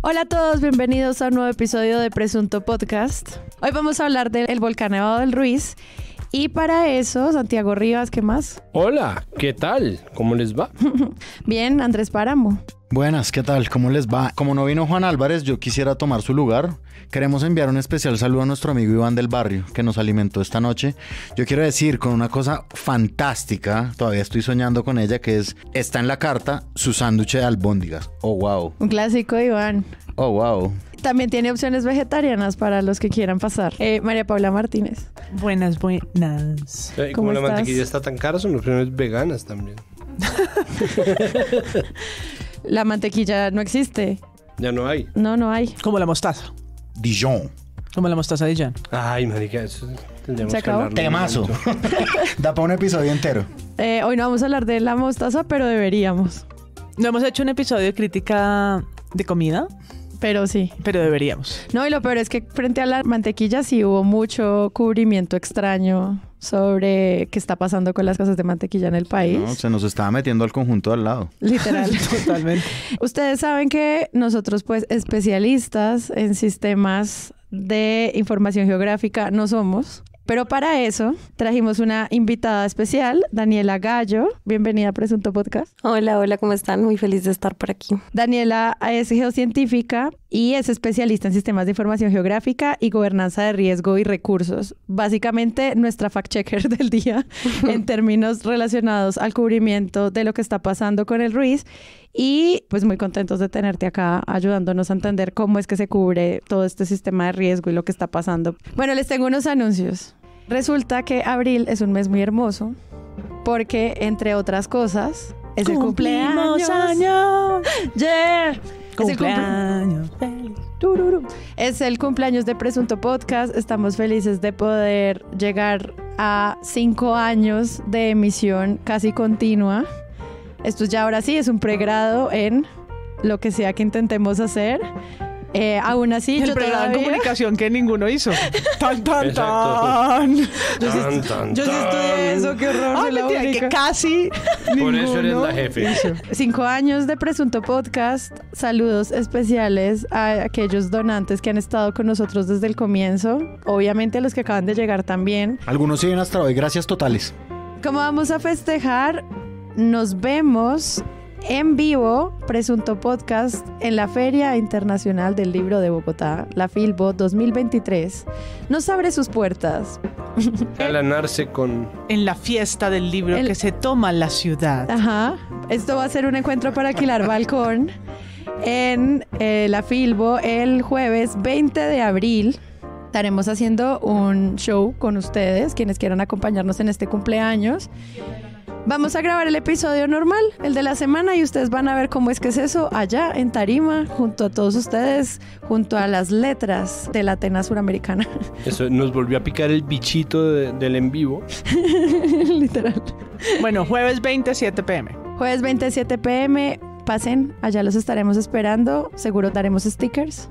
Hola a todos, bienvenidos a un nuevo episodio de Presunto Podcast. Hoy vamos a hablar del volcán Nevado del Ruiz. Y para eso, Santiago Rivas, ¿qué más? Hola, ¿qué tal? ¿Cómo les va? Bien, Andrés Páramo. Buenas, ¿qué tal? ¿Cómo les va? Como no vino Juan Álvarez, yo quisiera tomar su lugar. Queremos enviar un especial saludo a nuestro amigo Iván del Barrio, que nos alimentó esta noche. Yo quiero decir con una cosa fantástica, todavía estoy soñando con ella, que está en la carta su sándwich de albóndigas. Oh, wow. Un clásico, Iván. Oh, wow. También tiene opciones vegetarianas para los que quieran pasar. María Paula Martínez. Buenas. ¿Cómo Como la estás? mantequilla está tan cara, son opciones veganas también. La mantequilla no existe. Ya no hay. No hay. Como la mostaza. Dijon. Como la mostaza Dijon. Ay, marica, eso tendríamos ¿Se que acabó? hablarlo. Temazo. Da para un episodio entero. Hoy no vamos a hablar de la mostaza, pero deberíamos. No hemos hecho un episodio de crítica de comida, Pero sí. pero deberíamos. No, y lo peor es que frente a la mantequilla sí hubo mucho cubrimiento extraño sobre qué está pasando con las cosas de mantequilla en el país. No, se nos estaba metiendo al conjunto al lado. Literal. Totalmente. Ustedes saben que nosotros, pues, especialistas en sistemas de información geográfica no somos. Pero para eso trajimos una invitada especial, Daniela Gallo. Bienvenida a Presunto Podcast. Hola, ¿cómo están? Muy feliz de estar por aquí. Daniela es geocientífica y es especialista en sistemas de información geográfica y gobernanza de riesgo y recursos. Básicamente, nuestra fact-checker del día en términos relacionados al cubrimiento de lo que está pasando con el Ruiz. Y pues muy contentos de tenerte acá ayudándonos a entender cómo es que se cubre todo este sistema de riesgo y lo que está pasando. Bueno, les tengo unos anuncios. Resulta que abril es un mes muy hermoso porque, entre otras cosas, es el cumpleaños. ¡Años! ¡Yeah! ¡Cumpleaños feliz! Es el cumpleaños de Presunto Podcast. Estamos felices de poder llegar a 5 años de emisión casi continua. Esto ya ahora sí es un pregrado en lo que sea que intentemos hacer. Aún así, El yo pregrado en todavía... comunicación que ninguno hizo. ¡Tan, tan, Exacto. tan! Yo sí estudié eso, qué horror. ¡Ah, soy la mentira! Que única. casi Por eso eres ninguno la jefe. hizo. 5 años de Presunto Podcast. Saludos especiales a aquellos donantes que han estado con nosotros desde el comienzo. Obviamente a los que acaban de llegar también. Algunos siguen hasta hoy. Gracias totales. ¿Cómo vamos a festejar? Nos vemos en vivo, Presunto Podcast, en la Feria Internacional del Libro de Bogotá, la Filbo 2023. Nos abre sus puertas. Galanarse con... En la fiesta del libro El- que se toma la ciudad. Ajá. Esto va a ser un encuentro para alquilar balcón en la Filbo el jueves 20 de abril. Estaremos haciendo un show con ustedes, quienes quieran acompañarnos en este cumpleaños. Vamos a grabar el episodio normal, el de la semana, y ustedes van a ver cómo es que es eso allá en tarima, junto a todos ustedes, junto a las letras de la Atena Suramericana. Eso nos volvió a picar el bichito del en vivo. Literal. Bueno, jueves 27 p.m. Jueves 27 p.m. Pasen, allá los estaremos esperando. Seguro daremos stickers.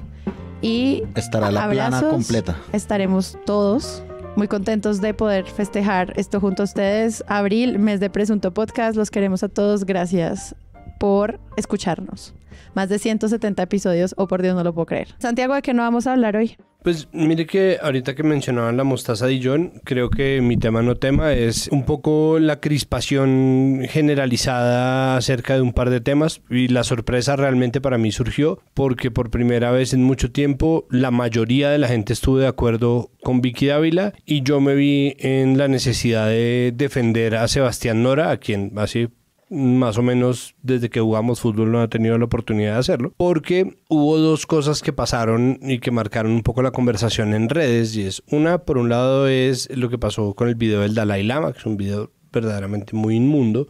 Y Estará la plana abrazos. completa. Estaremos todos muy contentos de poder festejar esto junto a ustedes. Abril, mes de Presunto Podcast. Los queremos a todos. Gracias por escucharnos. Más de 170 episodios. Oh, por Dios, no lo puedo creer. Santiago, ¿de qué no vamos a hablar hoy? Pues mire que ahorita que mencionaban la mostaza Dijon, creo que mi tema no tema es un poco la crispación generalizada acerca de un par de temas, y la sorpresa realmente para mí surgió porque por primera vez en mucho tiempo la mayoría de la gente estuvo de acuerdo con Vicky Dávila y yo me vi en la necesidad de defender a Sebastián Nora, a quien así más o menos desde que jugamos fútbol no ha tenido la oportunidad de hacerlo, porque hubo dos cosas que pasaron y que marcaron un poco la conversación en redes, y es una, por un lado, es lo que pasó con el video del Dalai Lama, que es un video verdaderamente muy inmundo,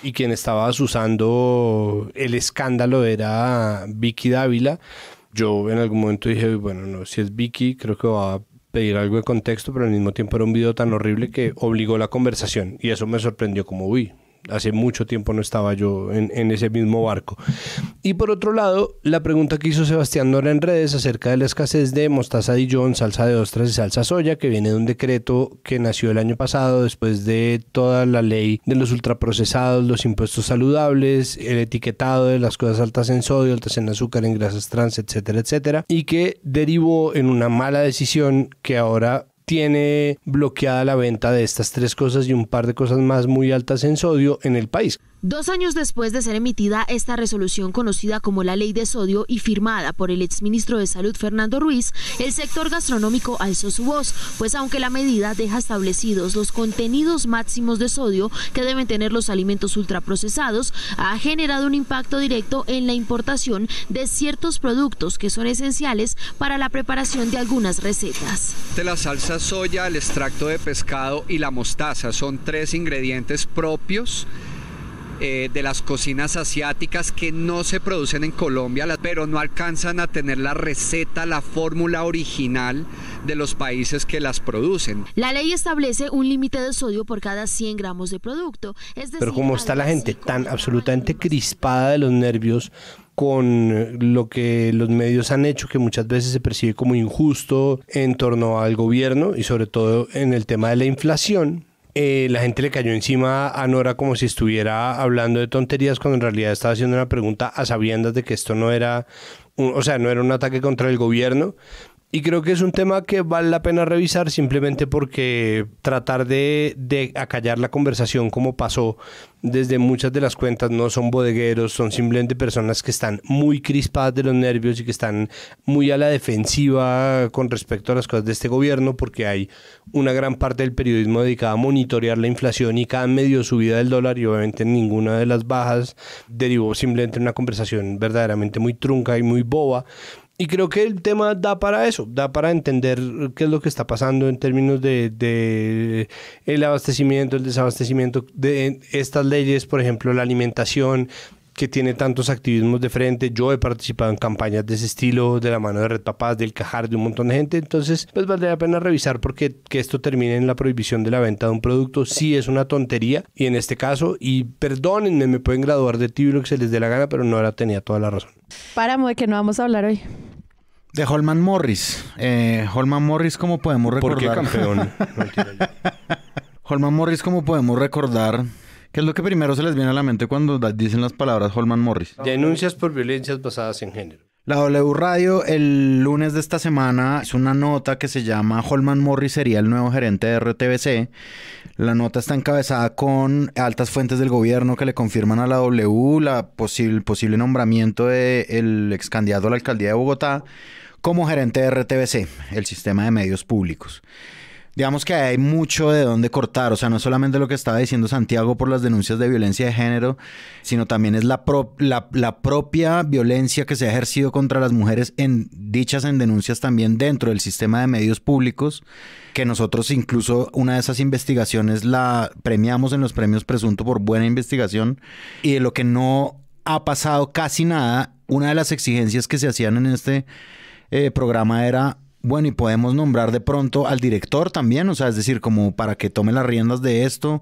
y quien estaba asusando el escándalo era Vicky Dávila. Yo en algún momento dije, bueno, no, si es Vicky, creo que va a pedir algo de contexto, pero al mismo tiempo era un video tan horrible que obligó la conversación, y eso me sorprendió como, uy, Hace mucho tiempo no estaba yo en ese mismo barco. Y por otro lado, la pregunta que hizo Sebastián Nora en redes acerca de la escasez de mostaza Dijon, salsa de ostras y salsa soya, que viene de un decreto que nació el año pasado después de toda la ley de los ultraprocesados, los impuestos saludables, el etiquetado de las cosas altas en sodio, altas en azúcar, en grasas trans, etcétera, etcétera, y que derivó en una mala decisión que ahora tiene bloqueada la venta de estas 3 cosas y un par de cosas más muy altas en sodio en el país. 2 años después de ser emitida esta resolución conocida como la Ley de Sodio y firmada por el exministro de Salud Fernando Ruiz, el sector gastronómico alzó su voz, pues aunque la medida deja establecidos los contenidos máximos de sodio que deben tener los alimentos ultraprocesados, ha generado un impacto directo en la importación de ciertos productos que son esenciales para la preparación de algunas recetas. La salsa soya, el extracto de pescado y la mostaza son 3 ingredientes propios de las cocinas asiáticas que no se producen en Colombia, pero no alcanzan a tener la receta, la fórmula original de los países que las producen. La ley establece un límite de sodio por cada 100 gramos de producto. Es decir, pero como está la gente tan absolutamente crispada de los nervios con lo que los medios han hecho, que muchas veces se percibe como injusto en torno al gobierno y sobre todo en el tema de la inflación, la gente le cayó encima a Nora como si estuviera hablando de tonterías cuando en realidad estaba haciendo una pregunta a sabiendas de que esto no era no era un ataque contra el gobierno. Y creo que es un tema que vale la pena revisar simplemente porque tratar de acallar la conversación como pasó desde muchas de las cuentas no son bodegueros, son simplemente personas que están muy crispadas de los nervios y que están muy a la defensiva con respecto a las cosas de este gobierno, porque hay una gran parte del periodismo dedicada a monitorear la inflación y cada medio subida del dólar, y obviamente ninguna de las bajas derivó simplemente en una conversación verdaderamente muy trunca y muy boba. Y creo que el tema da para eso, da para entender qué es lo que está pasando en términos de el abastecimiento, el desabastecimiento de estas leyes, por ejemplo, la alimentación, que tiene tantos activismos de frente. Yo he participado en campañas de ese estilo, de la mano de Red Papás, del Cajar, de un montón de gente. Entonces, pues vale la pena revisar, porque que esto termine en la prohibición de la venta de un producto sí es una tontería. Y en este caso, y perdónenme, me pueden graduar de tibio lo que se les dé la gana, pero Nora tenía toda la razón. Páramo, ¿de qué no vamos a hablar hoy? De Holman Morris. Holman Morris, ¿cómo podemos recordar? ¿Por qué campeón? Holman Morris, ¿cómo podemos recordar? ¿Qué es lo que primero se les viene a la mente cuando dicen las palabras Holman Morris? Denuncias por violencias basadas en género. La W Radio el lunes de esta semana hizo una nota que se llama Holman Morris sería el nuevo gerente de RTBC. La nota está encabezada con altas fuentes del gobierno que le confirman a la W el posible nombramiento del ex candidato a la alcaldía de Bogotá como gerente de RTBC, el sistema de medios públicos. Digamos que hay mucho de dónde cortar, o sea, no solamente lo que estaba diciendo Santiago por las denuncias de violencia de género, sino también es la propia violencia que se ha ejercido contra las mujeres dichas en denuncias también dentro del sistema de medios públicos, que nosotros incluso una de esas investigaciones la premiamos en los premios Presunto por buena investigación, y de lo que no ha pasado casi nada. Una de las exigencias que se hacían en este programa era: bueno, y podemos nombrar de pronto al director también, o sea, es decir, como para que tome las riendas de esto.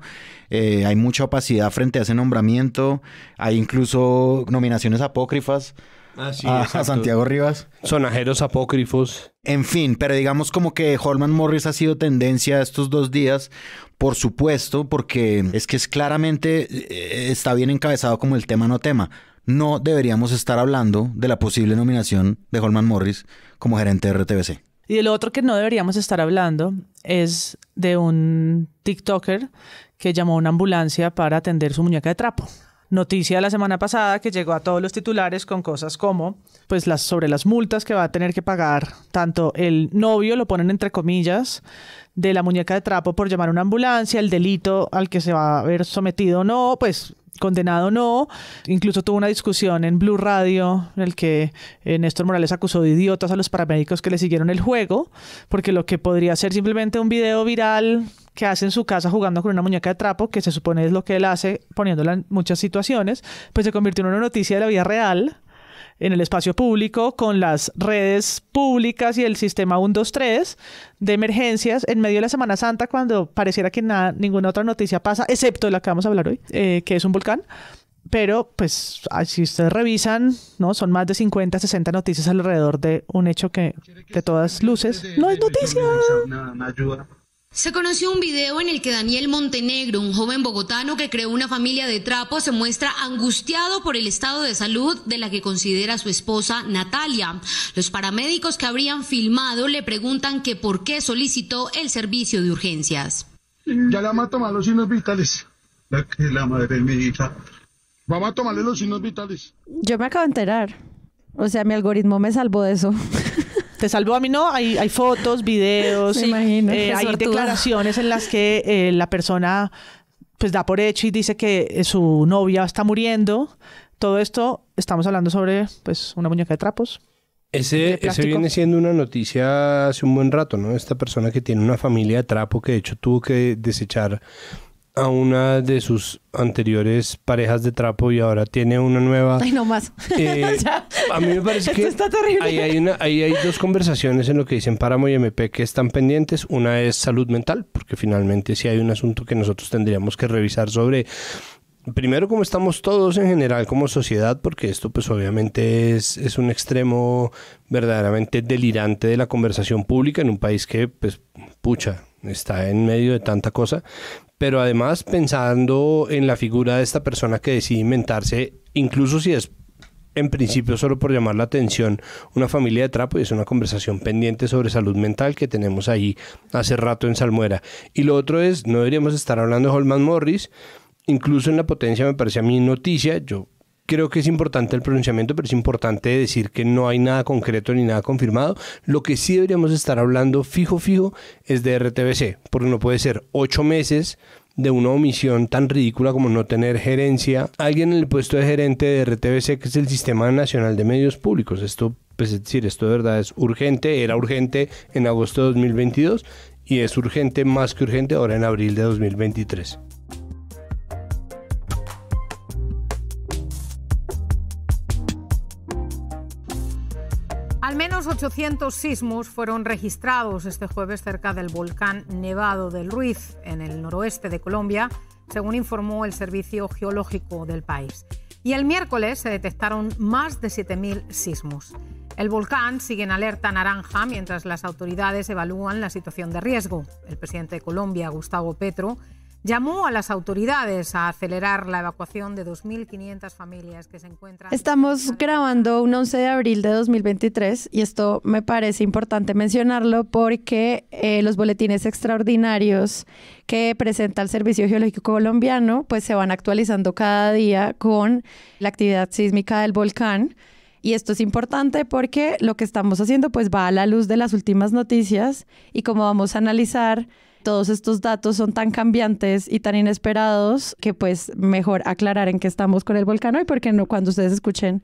Hay mucha opacidad frente a ese nombramiento. Hay incluso nominaciones apócrifas a Santiago Rivas. Sonajeros apócrifos. En fin, pero digamos como que Holman Morris ha sido tendencia estos 2 días, por supuesto, porque es claramente está bien encabezado como el tema no tema. No deberíamos estar hablando de la posible nominación de Holman Morris como gerente de RTBC. Y de lo otro que no deberíamos estar hablando es de un TikToker que llamó a una ambulancia para atender su muñeca de trapo. Noticia de la semana pasada que llegó a todos los titulares con cosas como pues sobre las multas que va a tener que pagar tanto el novio, lo ponen entre comillas, de la muñeca de trapo por llamar a una ambulancia, el delito al que se va a ver sometido o no, pues condenado no. Incluso tuvo una discusión en Blue Radio en el que Néstor Morales acusó de idiotas a los paramédicos que le siguieron el juego, porque lo que podría ser simplemente un video viral que hace en su casa jugando con una muñeca de trapo, que se supone es lo que él hace poniéndola en muchas situaciones, pues se convirtió en una noticia de la vida real, en el espacio público con las redes públicas y el sistema 123 de emergencias en medio de la Semana Santa, cuando pareciera que ninguna otra noticia pasa, excepto la que vamos a hablar hoy, que es un volcán. Pero, pues, si ustedes revisan, ¿no? Son más de 50, 60 noticias alrededor de un hecho que, de todas luces, no es noticia. Se conoció un video en el que Daniel Montenegro, un joven bogotano que creó una familia de trapo, se muestra angustiado por el estado de salud de la que considera su esposa Natalia. Los paramédicos que habrían filmado le preguntan que por qué solicitó el servicio de urgencias. Ya le vamos a tomar los signos vitales. La madre de mi hija. Vamos a tomarle los signos vitales. Yo me acabo de enterar. O sea, mi algoritmo me salvó de eso. ¿Te salvó? A mí no. Hay fotos, videos, me imagino. hay declaraciones en las que la persona pues da por hecho y dice que su novia está muriendo. Todo esto, estamos hablando sobre pues una muñeca de trapos. Ese viene siendo una noticia hace un buen rato, ¿no? Esta persona que tiene una familia de trapo que de hecho tuvo que desechar a una de sus anteriores parejas de trapo y ahora tiene una nueva. Ay, no más. A mí me parece que está terrible. Ahí hay dos conversaciones en lo que dicen Páramo y MP que están pendientes. Una es salud mental, porque finalmente sí hay un asunto que nosotros tendríamos que revisar sobre, primero, cómo estamos todos en general como sociedad, porque esto pues obviamente es un extremo verdaderamente delirante de la conversación pública en un país que pues pucha, está en medio de tanta cosa. Pero además pensando en la figura de esta persona que decide inventarse, incluso si es en principio solo por llamar la atención, una familia de trapo, y es una conversación pendiente sobre salud mental que tenemos ahí hace rato en Salmuera. Y lo otro es, no deberíamos estar hablando de Holman Morris, incluso en La Potencia me parece a mí noticia. Yo creo que es importante el pronunciamiento, pero es importante decir que no hay nada concreto ni nada confirmado. Lo que sí deberíamos estar hablando fijo es de RTBC, porque no puede ser 8 meses de una omisión tan ridícula como no tener gerencia. Alguien en el puesto de gerente de RTBC, que es el Sistema Nacional de Medios Públicos. Esto, pues es decir, esto de verdad es urgente, era urgente en agosto de 2022 y es urgente, más que urgente, ahora en abril de 2023. Al menos 800 sismos fueron registrados este jueves cerca del volcán Nevado del Ruiz, en el noroeste de Colombia, según informó el Servicio Geológico del país. Y el miércoles se detectaron más de 7.000 sismos. El volcán sigue en alerta naranja mientras las autoridades evalúan la situación de riesgo. El presidente de Colombia, Gustavo Petro, llamó a las autoridades a acelerar la evacuación de 2.500 familias que se encuentran... Estamos grabando un 11 de abril de 2023 y esto me parece importante mencionarlo porque los boletines extraordinarios que presenta el Servicio Geológico Colombiano pues se van actualizando cada día con la actividad sísmica del volcán. Y esto es importante porque lo que estamos haciendo pues va a la luz de las últimas noticias y como vamos a analizar, todos estos datos son tan cambiantes y tan inesperados que pues mejor aclarar en qué estamos con el volcán hoy, porque no, cuando ustedes escuchen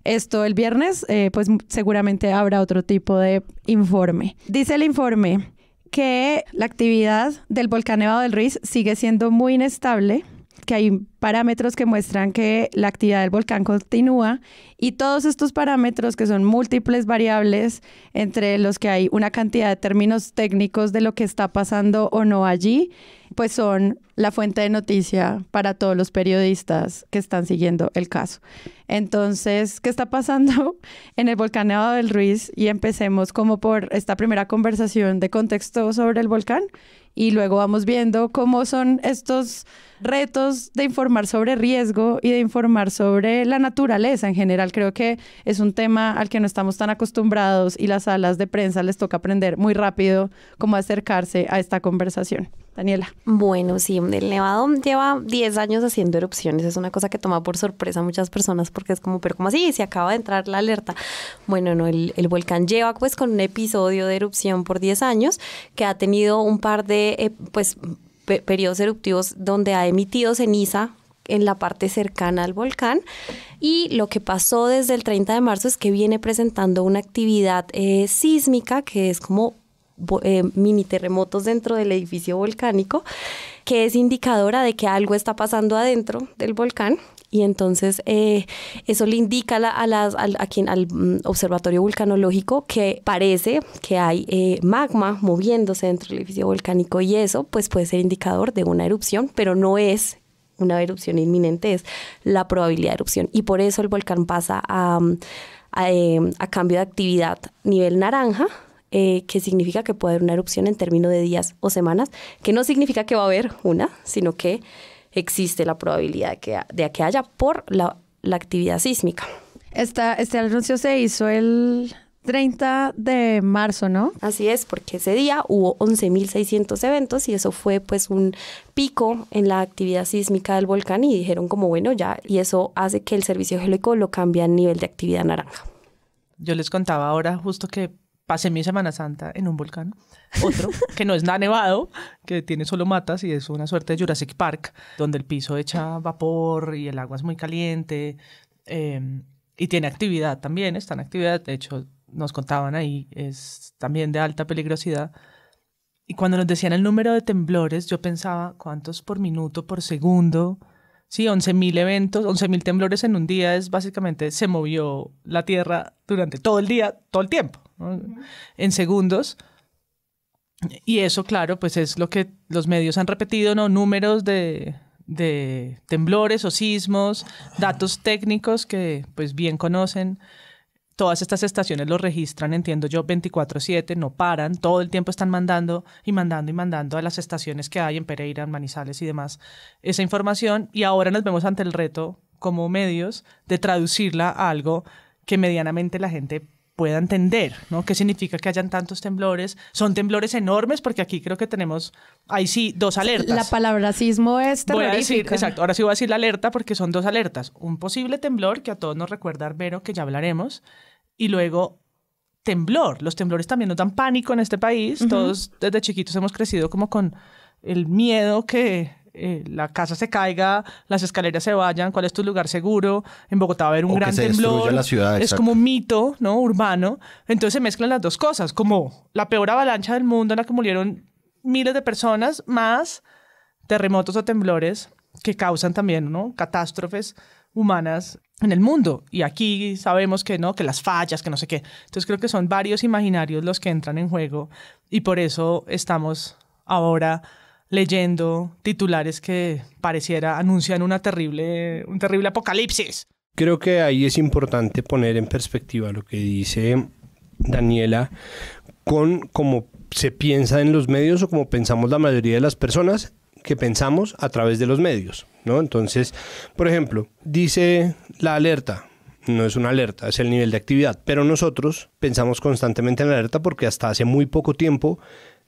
esto el viernes, pues seguramente habrá otro tipo de informe. Dice el informe que la actividad del volcán Nevado del Ruiz sigue siendo muy inestable, que hay parámetros que muestran que la actividad del volcán continúa y todos estos parámetros que son múltiples variables entre los que hay una cantidad de términos técnicos de lo que está pasando o no allí, pues son la fuente de noticia para todos los periodistas que están siguiendo el caso. Entonces, ¿qué está pasando en el volcán Nevado del Ruiz? Y empecemos como por esta primera conversación de contexto sobre el volcán y luego vamos viendo cómo son estos retos de informar sobre riesgo y de informar sobre la naturaleza en general. Creo que es un tema al que no estamos tan acostumbrados y las salas de prensa les toca aprender muy rápido cómo acercarse a esta conversación. Daniela. Bueno, sí, el Nevado lleva 10 años haciendo erupciones. Es una cosa que toma por sorpresa a muchas personas porque es como, pero ¿cómo así? Se acaba de entrar la alerta. Bueno, no, el volcán lleva pues con un episodio de erupción por 10 años que ha tenido un par de periodos eruptivos donde ha emitido ceniza en la parte cercana al volcán y lo que pasó desde el 30 de marzo es que viene presentando una actividad sísmica que es como mini terremotos dentro del edificio volcánico, que es indicadora de que algo está pasando adentro del volcán y entonces eso le indica al observatorio vulcanológico que parece que hay magma moviéndose dentro del edificio volcánico, y eso pues puede ser indicador de una erupción, pero no es una erupción inminente, es la probabilidad de erupción, y por eso el volcán pasa a cambio de actividad nivel naranja, que significa que puede haber una erupción en términos de días o semanas, que no significa que va a haber una, sino que existe la probabilidad de que haya por la actividad sísmica. Este anuncio se hizo el 30 de marzo, ¿no? Así es, porque ese día hubo 11.600 eventos y eso fue pues un pico en la actividad sísmica del volcán, y dijeron como bueno ya, y eso hace que el servicio geológico lo cambie a nivel de actividad naranja. Yo les contaba ahora justo que pasé mi Semana Santa en un volcán, otro, que no es nada nevado, que tiene solo matas y es una suerte de Jurassic Park, donde el piso echa vapor y el agua es muy caliente, y tiene actividad también, está en actividad, de hecho nos contaban ahí, es también de alta peligrosidad. Y cuando nos decían el número de temblores, yo pensaba, ¿cuántos por minuto, por segundo? Sí, 11.000 eventos, 11.000 temblores en un día es básicamente, se movió la Tierra durante todo el día, todo el tiempo, ¿no? En segundos. Y eso, claro, pues es lo que los medios han repetido, ¿no? Números de temblores o sismos, datos técnicos que pues bien conocen. Todas estas estaciones lo registran, entiendo yo, 24/7, no paran, todo el tiempo están mandando a las estaciones que hay en Pereira, en Manizales y demás esa información, y ahora nos vemos ante el reto como medios de traducirla a algo que medianamente la gente pueda entender, ¿no? ¿Qué significa que hayan tantos temblores? Son temblores enormes, porque aquí creo que tenemos, ahí sí, 2 alertas. La palabra sismo es terrorífica. Voy a decir, exacto, ahora sí voy a decir la alerta porque son 2 alertas. Un posible temblor, que a todos nos recuerda Arbero, que ya hablaremos, y luego temblor. Los temblores también nos dan pánico en este país. Uh-huh. Todos desde chiquitos hemos crecido como con el miedo que la casa se caiga, las escaleras se vayan, cuál es tu lugar seguro. En Bogotá va a haber un gran temblor. La ciudad, es como un mito, ¿no? Urbano. Entonces se mezclan las 2 cosas, como la peor avalancha del mundo en la que murieron miles de personas, más terremotos o temblores que causan también, ¿no? Catástrofes humanas en el mundo. Y aquí sabemos que no, que las fallas, que no sé qué. Entonces creo que son varios imaginarios los que entran en juego, y por eso estamos ahora leyendo titulares que pareciera anuncian un terrible apocalipsis. Creo que ahí es importante poner en perspectiva lo que dice Daniela con cómo se piensa en los medios, o cómo pensamos la mayoría de las personas que pensamos a través de los medios, ¿no? Entonces, por ejemplo, dice la alerta. No es una alerta, es el nivel de actividad. Pero nosotros pensamos constantemente en la alerta porque hasta hace muy poco tiempo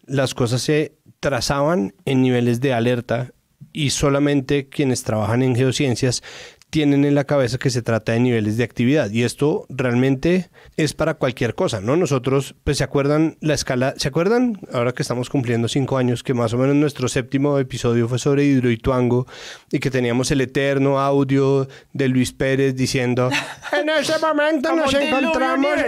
las cosas se trazaban en niveles de alerta, y solamente quienes trabajan en geociencias tienen en la cabeza que se trata de niveles de actividad, y esto realmente es para cualquier cosa, ¿no? Nosotros, pues, ¿se acuerdan la escala? ¿Se acuerdan? Ahora que estamos cumpliendo 5 años, que más o menos nuestro 7º episodio fue sobre Hidroituango, y que teníamos el eterno audio de Luis Pérez diciendo: en ese momento nos encontramos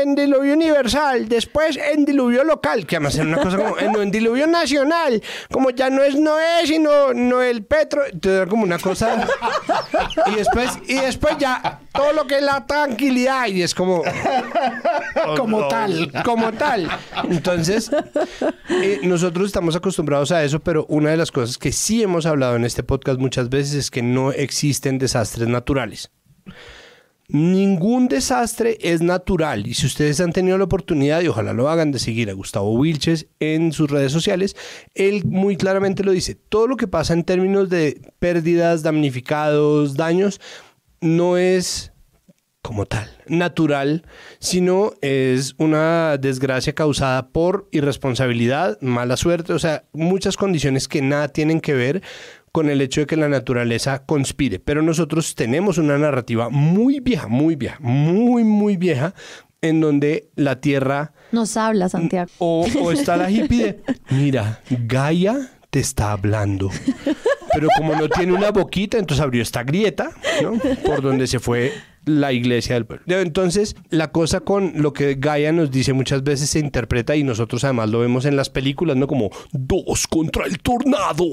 en diluvio universal, después en diluvio local, que además era una cosa como en diluvio nacional, como ya no es Noé, sino Noel Petro. Entonces era como una cosa... Y después ya todo lo que es la tranquilidad, y es como como tal. Entonces nosotros estamos acostumbrados a eso, pero una de las cosas que sí hemos hablado en este podcast muchas veces es que no existen desastres naturales. Ningún desastre es natural, y si ustedes han tenido la oportunidad, y ojalá lo hagan, de seguir a Gustavo Wilches en sus redes sociales, él muy claramente lo dice: todo lo que pasa en términos de pérdidas, damnificados, daños, no es como tal natural, sino es una desgracia causada por irresponsabilidad, mala suerte, o sea, muchas condiciones que nada tienen que ver con el hecho de que la naturaleza conspire. Pero nosotros tenemos una narrativa muy vieja, muy vieja, en donde la Tierra... Nos habla, Santiago. O está la hippie de: mira, Gaia te está hablando. Pero como no tiene una boquita, entonces abrió esta grieta, ¿no? Por donde se fue la iglesia del pueblo. Entonces, la cosa con lo que Gaia nos dice muchas veces se interpreta, y nosotros además lo vemos en las películas, ¿no? Como 2 contra el tornado.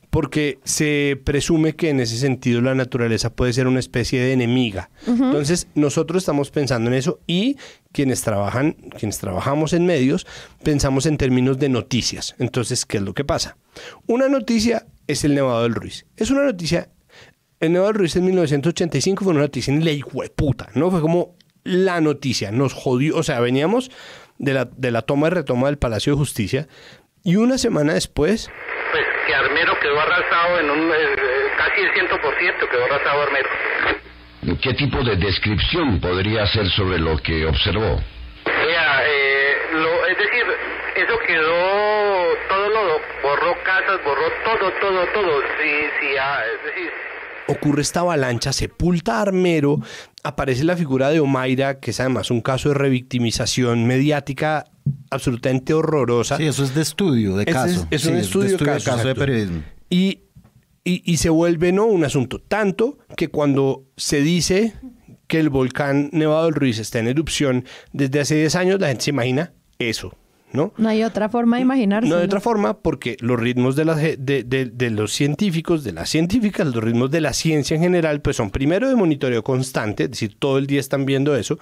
porque se presume que en ese sentido la naturaleza puede ser una especie de enemiga. Entonces, nosotros estamos pensando en eso y quienes trabajamos en medios, pensamos en términos de noticias. Entonces, ¿qué es lo que pasa? Una noticia es el Nevado del Ruiz. Es una noticia. El Nevado del Ruiz en 1985 fue una noticia en la hijueputa, ¿no? Fue como la noticia, nos jodió. O sea, veníamos de la toma y retoma del Palacio de Justicia y una semana después... Pues que Armero quedó arrasado en casi el 100% quedó arrasado Armero. ¿Qué tipo de descripción podría hacer sobre lo que observó? Vea, es decir, eso quedó, todo lo borró casas, borró todo. Es decir... Ocurre esta avalancha, sepulta a Armero, aparece la figura de Omaira, que es además un caso de revictimización mediática absolutamente horrorosa. Sí, eso es de estudio, de caso. Es un estudio de caso de periodismo. Y se vuelve, ¿no?, un asunto. Tanto que cuando se dice que el volcán Nevado del Ruiz está en erupción desde hace 10 años, la gente se imagina eso, ¿no? No hay otra forma de imaginarse. No hay otra forma, porque los ritmos de los científicos, de las científicas, los ritmos de la ciencia en general, pues son primero de monitoreo constante, es decir, todo el día están viendo eso,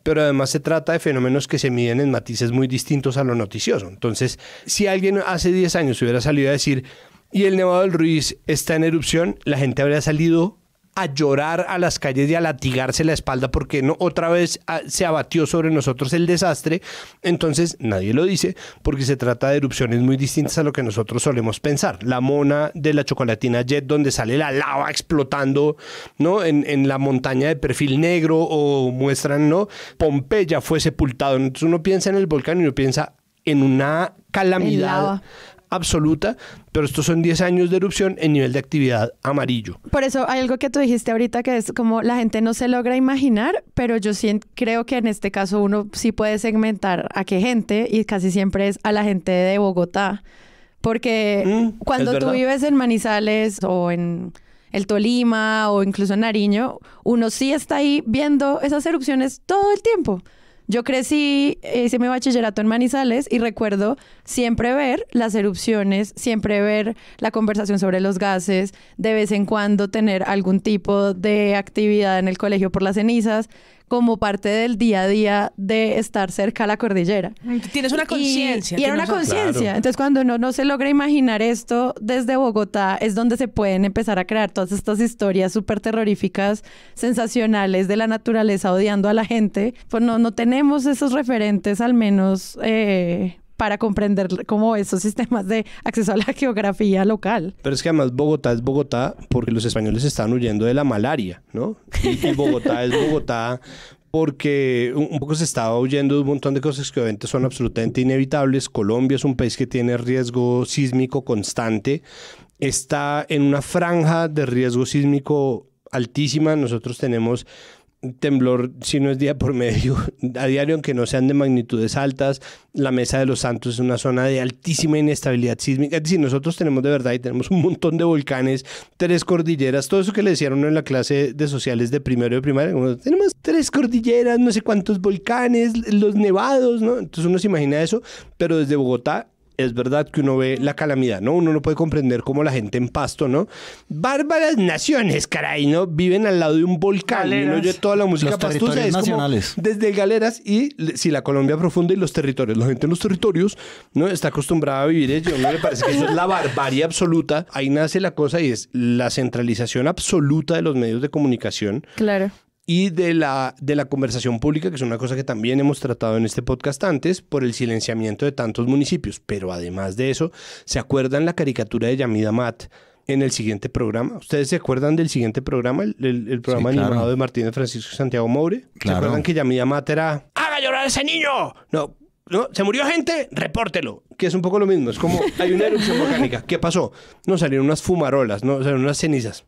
pero además se trata de fenómenos que se miden en matices muy distintos a lo noticioso. Entonces, si alguien hace 10 años hubiera salido a decir, y el Nevado del Ruiz está en erupción, la gente habría salido a llorar a las calles y a latigarse la espalda porque no otra vez se abatió sobre nosotros el desastre. Entonces nadie lo dice porque se trata de erupciones muy distintas a lo que nosotros solemos pensar. La mona de la chocolatina Jet, donde sale la lava explotando, ¿no?, en la montaña de perfil negro, o muestran, ¿no?, Pompeya fue sepultado. Entonces uno piensa en el volcán y uno piensa en una calamidad absoluta, pero estos son 10 años de erupción en nivel de actividad amarillo. Por eso hay algo que tú dijiste ahorita que es como la gente no se logra imaginar, pero yo sí creo que en este caso uno sí puede segmentar a qué gente, y casi siempre es a la gente de Bogotá, porque cuando tú vives en Manizales o en el Tolima o incluso en Nariño, uno sí está ahí viendo esas erupciones todo el tiempo. Yo crecí, hice mi bachillerato en Manizales y recuerdo siempre ver las erupciones, siempre ver la conversación sobre los gases, de vez en cuando tener algún tipo de actividad en el colegio por las cenizas, como parte del día a día de estar cerca a la cordillera. Tienes una conciencia. Y era una conciencia. Claro. Entonces, cuando uno no se logra imaginar esto desde Bogotá, es donde se pueden empezar a crear todas estas historias súper terroríficas, sensacionales de la naturaleza odiando a la gente. Pues no tenemos esos referentes, al menos para comprender como esos sistemas de acceso a la geografía local. Pero es que además Bogotá es Bogotá porque los españoles están huyendo de la malaria, ¿no? Y Bogotá es Bogotá porque un poco se estaba huyendo de un montón de cosas que obviamente son absolutamente inevitables. Colombia es un país que tiene riesgo sísmico constante, está en una franja de riesgo sísmico altísima. Nosotros tenemos temblor, si no es día por medio, a diario, aunque no sean de magnitudes altas. La Mesa de los Santos es una zona de altísima inestabilidad sísmica. Es decir, nosotros tenemos de verdad, y tenemos un montón de volcanes, 3 cordilleras, todo eso que le decían en la clase de sociales de primero de primaria, como, tenemos 3 cordilleras, no sé cuántos volcanes, los nevados, ¿no? Entonces uno se imagina eso, pero desde Bogotá es verdad que uno ve la calamidad, ¿no? Uno no puede comprender cómo la gente en Pasto, ¿no? Bárbaras naciones, caray, ¿no? Viven al lado de un volcán. Galeras. Y uno oye toda la música los pastusa. Es nacionales. como desde Galeras y si la Colombia profunda y los territorios. La gente en los territorios, ¿no?, está acostumbrada a vivir ello. ¿No le parece que eso es la barbarie absoluta? Ahí nace la cosa y es la centralización absoluta de los medios de comunicación. Claro. Y de la conversación pública, que es una cosa que también hemos tratado en este podcast antes, por el silenciamiento de tantos municipios. Pero además de eso, ¿se acuerdan la caricatura de Yamid Amat en el siguiente programa? ¿Ustedes se acuerdan del siguiente programa? El programa animado de Martínez Francisco y Santiago Moure. Claro. ¿Se acuerdan que Yamid Amat era ¡haga llorar a ese niño! No, ¿se murió gente? Repórtelo. Que es un poco lo mismo. Es como, hay una erupción volcánica. ¿Qué pasó? No, salieron unas fumarolas, no, salieron unas cenizas.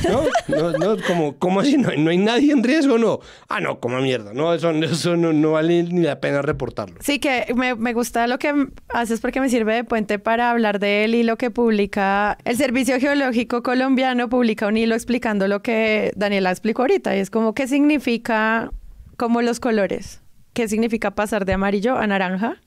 No, ¿cómo así? ¿No hay nadie en riesgo? No. Ah, no, como mierda. No, eso no vale ni la pena reportarlo. Sí, que me gusta lo que haces porque me sirve de puente para hablar de él y lo que publica el Servicio Geológico Colombiano. Publica un hilo explicando lo que Daniela explicó ahorita. Y es como, ¿qué significa como los colores? ¿Qué significa pasar de amarillo a naranja?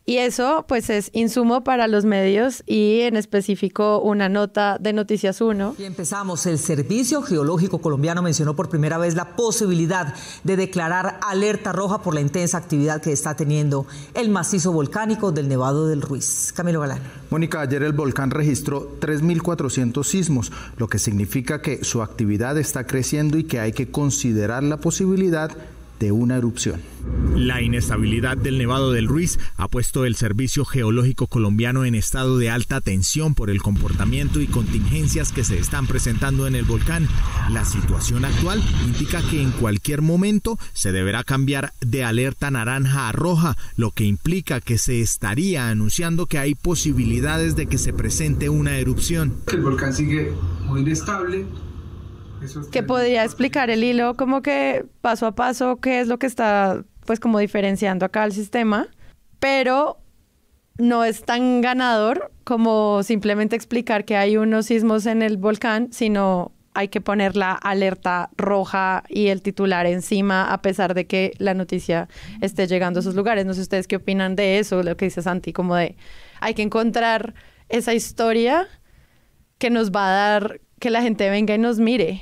Y eso pues es insumo para los medios y en específico una nota de Noticias 1. Y empezamos. El Servicio Geológico Colombiano mencionó por primera vez la posibilidad de declarar alerta roja por la intensa actividad que está teniendo el macizo volcánico del Nevado del Ruiz. Camilo Galán. Mónica, ayer el volcán registró 3.400 sismos, lo que significa que su actividad está creciendo y que hay que considerar la posibilidad de una erupción. La inestabilidad del Nevado del Ruiz ha puesto el Servicio Geológico Colombiano en estado de alta tensión por el comportamiento y contingencias que se están presentando en el volcán. La situación actual indica que en cualquier momento se deberá cambiar de alerta naranja a roja, lo que implica que se estaría anunciando que hay posibilidades de que se presente una erupción. El volcán sigue muy inestable. Que podría explicar el hilo como que paso a paso qué es lo que está pues como diferenciando acá el sistema, pero no es tan ganador como simplemente explicar que hay unos sismos en el volcán, sino hay que poner la alerta roja y el titular encima a pesar de que la noticia esté llegando a esos lugares. No sé ustedes qué opinan de eso, lo que dice Santi, como de hay que encontrar esa historia que nos va a dar que la gente venga y nos mire.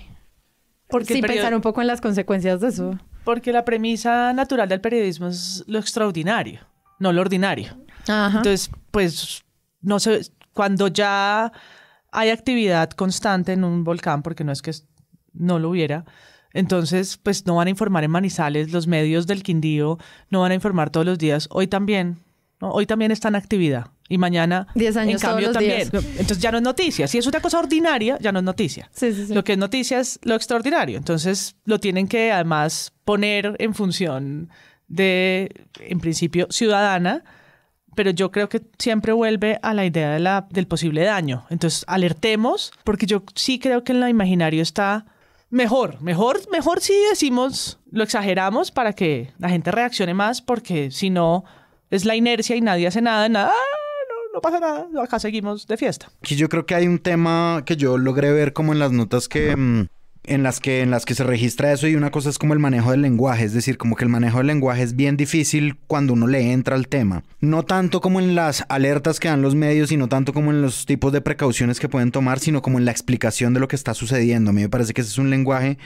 Porque sin pensar un poco en las consecuencias de eso. Porque la premisa natural del periodismo es lo extraordinario, no lo ordinario. Ajá. Entonces, pues, no sé, cuando ya hay actividad constante en un volcán, porque no es que no lo hubiera, entonces, pues, no van a informar en Manizales, los medios del Quindío no van a informar todos los días. Hoy también, ¿no? Hoy también está en actividad. Y mañana, 10 años, en cambio, todos los también. días. Entonces ya no es noticia. Si es una cosa ordinaria, ya no es noticia. Sí. Lo que es noticia es lo extraordinario. Entonces lo tienen que además poner en función de, en principio, ciudadana, pero yo creo que siempre vuelve a la idea del posible daño. Entonces alertemos, porque yo sí creo que en el imaginario está mejor si decimos, lo exageramos para que la gente reaccione más, porque si no es la inercia y nadie hace nada. No pasa nada, acá seguimos de fiesta. Aquí yo creo que hay un tema que yo logré ver como en las notas que en las que se registra eso, y una cosa es como el manejo del lenguaje, es decir, como que el manejo del lenguaje es bien difícil cuando uno le entra al tema. No tanto como en las alertas que dan los medios y no tanto como en los tipos de precauciones que pueden tomar, sino como en la explicación de lo que está sucediendo. A mí me parece que ese es un lenguaje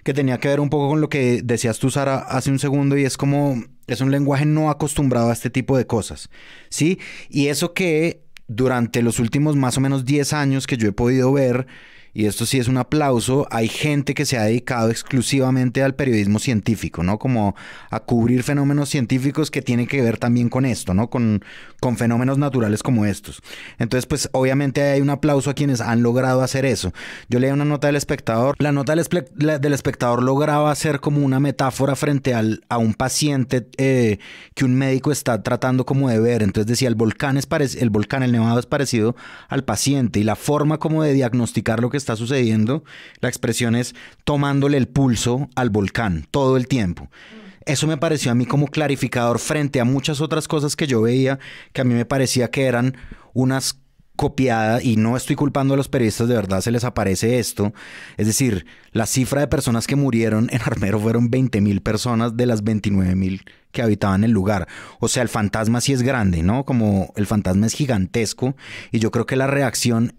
que tenía que ver un poco con lo que decías tú, Sara, hace un segundo, y es como, es un lenguaje no acostumbrado a este tipo de cosas, ¿sí? Y eso que durante los últimos más o menos 10 años que yo he podido ver, y esto sí es un aplauso, hay gente que se ha dedicado exclusivamente al periodismo científico, ¿no? Como a cubrir fenómenos científicos que tienen que ver también con esto, ¿no? Con fenómenos naturales como estos. Entonces, pues, obviamente hay un aplauso a quienes han logrado hacer eso. Yo leí una nota del Espectador. La nota del Espectador lograba hacer como una metáfora frente a un paciente que un médico está tratando como de ver. Entonces decía, el Nevado es parecido al paciente, y la forma como de diagnosticar lo que está sucediendo, la expresión es tomándole el pulso al volcán todo el tiempo. Eso me pareció a mí como clarificador frente a muchas otras cosas que yo veía, que a mí me parecía que eran unas copiadas, y no estoy culpando a los periodistas, de verdad se les aparece esto. Es decir, la cifra de personas que murieron en Armero fueron 20.000 personas de las 29.000 que habitaban el lugar. O sea, el fantasma sí es grande, ¿no? Como el fantasma es gigantesco, y yo creo que la reacción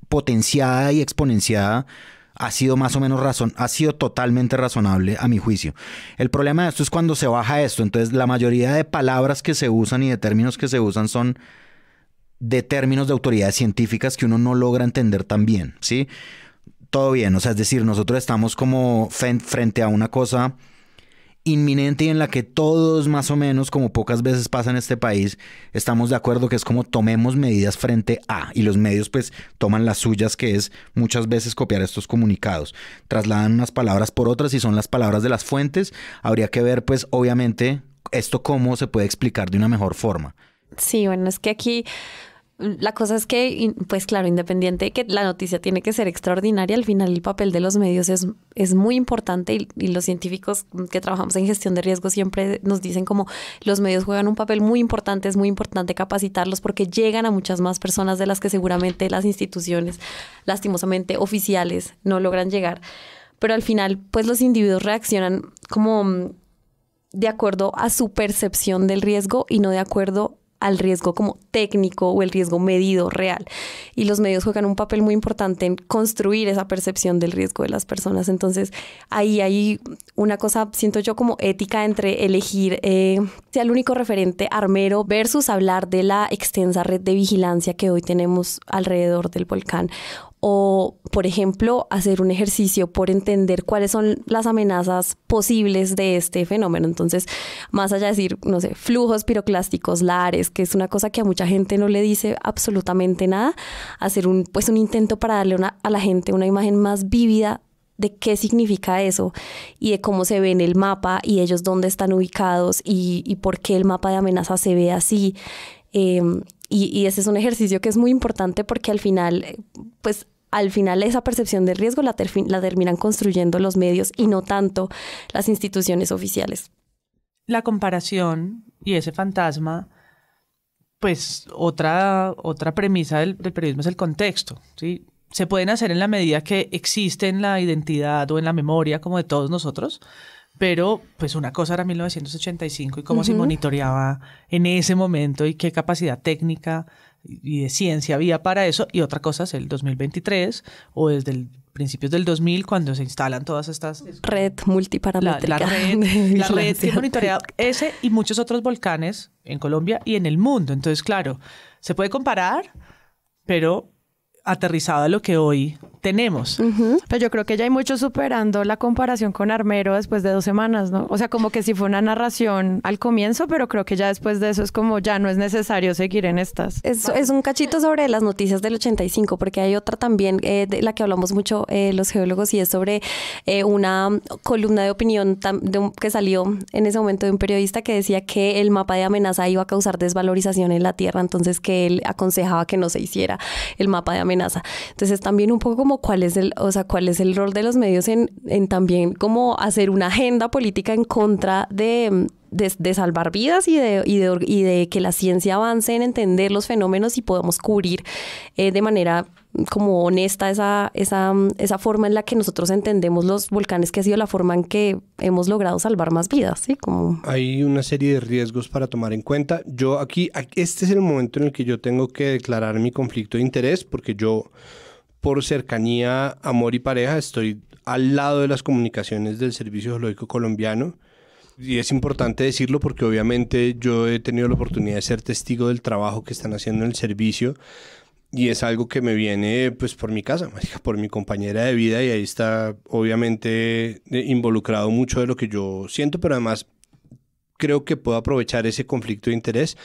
potenciada y exponenciada ha sido más o menos ha sido totalmente razonable a mi juicio. El problema de esto es cuando se baja esto. Entonces la mayoría de palabras que se usan y de términos que se usan son de términos de autoridades científicas que uno no logra entender tan bien, ¿sí? Todo bien, o sea, es decir, nosotros estamos como frente a una cosa inminente y en la que todos más o menos, como pocas veces pasa en este país, estamos de acuerdo que es como tomemos medidas frente a, y los medios pues toman las suyas, que es muchas veces copiar estos comunicados, trasladan unas palabras por otras y son las palabras de las fuentes. Habría que ver pues obviamente esto cómo se puede explicar de una mejor forma. Sí, bueno, es que aquí la cosa es que, pues claro, independiente de que la noticia tiene que ser extraordinaria, al final el papel de los medios es muy importante, y los científicos que trabajamos en gestión de riesgo siempre nos dicen como los medios juegan un papel muy importante, es muy importante capacitarlos porque llegan a muchas más personas de las que seguramente las instituciones, lastimosamente oficiales, no logran llegar. Pero al final, pues los individuos reaccionan como de acuerdo a su percepción del riesgo y no de acuerdo al riesgo como técnico o el riesgo medido real. Y los medios juegan un papel muy importante en construir esa percepción del riesgo de las personas. Entonces, ahí hay una cosa, siento yo, como ética entre elegir sea el único referente armero versus hablar de la extensa red de vigilancia que hoy tenemos alrededor del volcán. O, por ejemplo, hacer un ejercicio por entender cuáles son las amenazas posibles de este fenómeno. Entonces, más allá de decir, no sé, flujos piroclásticos, lares, que es una cosa que a mucha gente no le dice absolutamente nada, hacer un intento para darle a la gente una imagen más vívida de qué significa eso y de cómo se ve en el mapa y ellos dónde están ubicados y por qué el mapa de amenaza se ve así. Y ese es un ejercicio que es muy importante porque al final esa percepción del riesgo la terminan construyendo los medios y no tanto las instituciones oficiales. La comparación y ese fantasma, pues otra premisa del periodismo es el contexto, ¿sí? Se pueden hacer en la medida que existe en la identidad o en la memoria como de todos nosotros, pero pues una cosa era 1985 y cómo se monitoreaba en ese momento y qué capacidad técnica y de ciencia había para eso, y otra cosa es el 2023 o desde principios del 2000 cuando se instalan todas estas... Red multiparamétrica. La red que monitorea ese y muchos otros volcanes en Colombia y en el mundo. Entonces, claro, se puede comparar, pero aterrizado a lo que hoy tenemos. Pero yo creo que ya hay mucho superando la comparación con Armero después de 2 semanas, ¿no? O sea, como que sí fue una narración al comienzo, pero creo que ya después de eso es como ya no es necesario seguir en estas. Es un cachito sobre las noticias del 85, porque hay otra también de la que hablamos mucho los geólogos, y es sobre una columna de opinión que salió en ese momento de un periodista que decía que el mapa de amenaza iba a causar desvalorización en la Tierra, entonces que él aconsejaba que no se hiciera el mapa de amenaza. Entonces también un poco como cuál es el rol de los medios en también como hacer una agenda política en contra de salvar vidas y de que la ciencia avance en entender los fenómenos y podamos cubrir de manera como honesta esa forma en la que nosotros entendemos los volcanes, que ha sido la forma en que hemos logrado salvar más vidas, ¿sí? Como... Hay una serie de riesgos para tomar en cuenta. Yo aquí, este es el momento en el que yo tengo que declarar mi conflicto de interés, porque yo, por cercanía, amor y pareja, estoy al lado de las comunicaciones del Servicio Geológico Colombiano. Y es importante decirlo porque obviamente yo he tenido la oportunidad de ser testigo del trabajo que están haciendo en el servicio, y es algo que me viene pues por mi casa, por mi compañera de vida, y ahí está obviamente involucrado mucho de lo que yo siento, pero además creo que puedo aprovechar ese conflicto de interés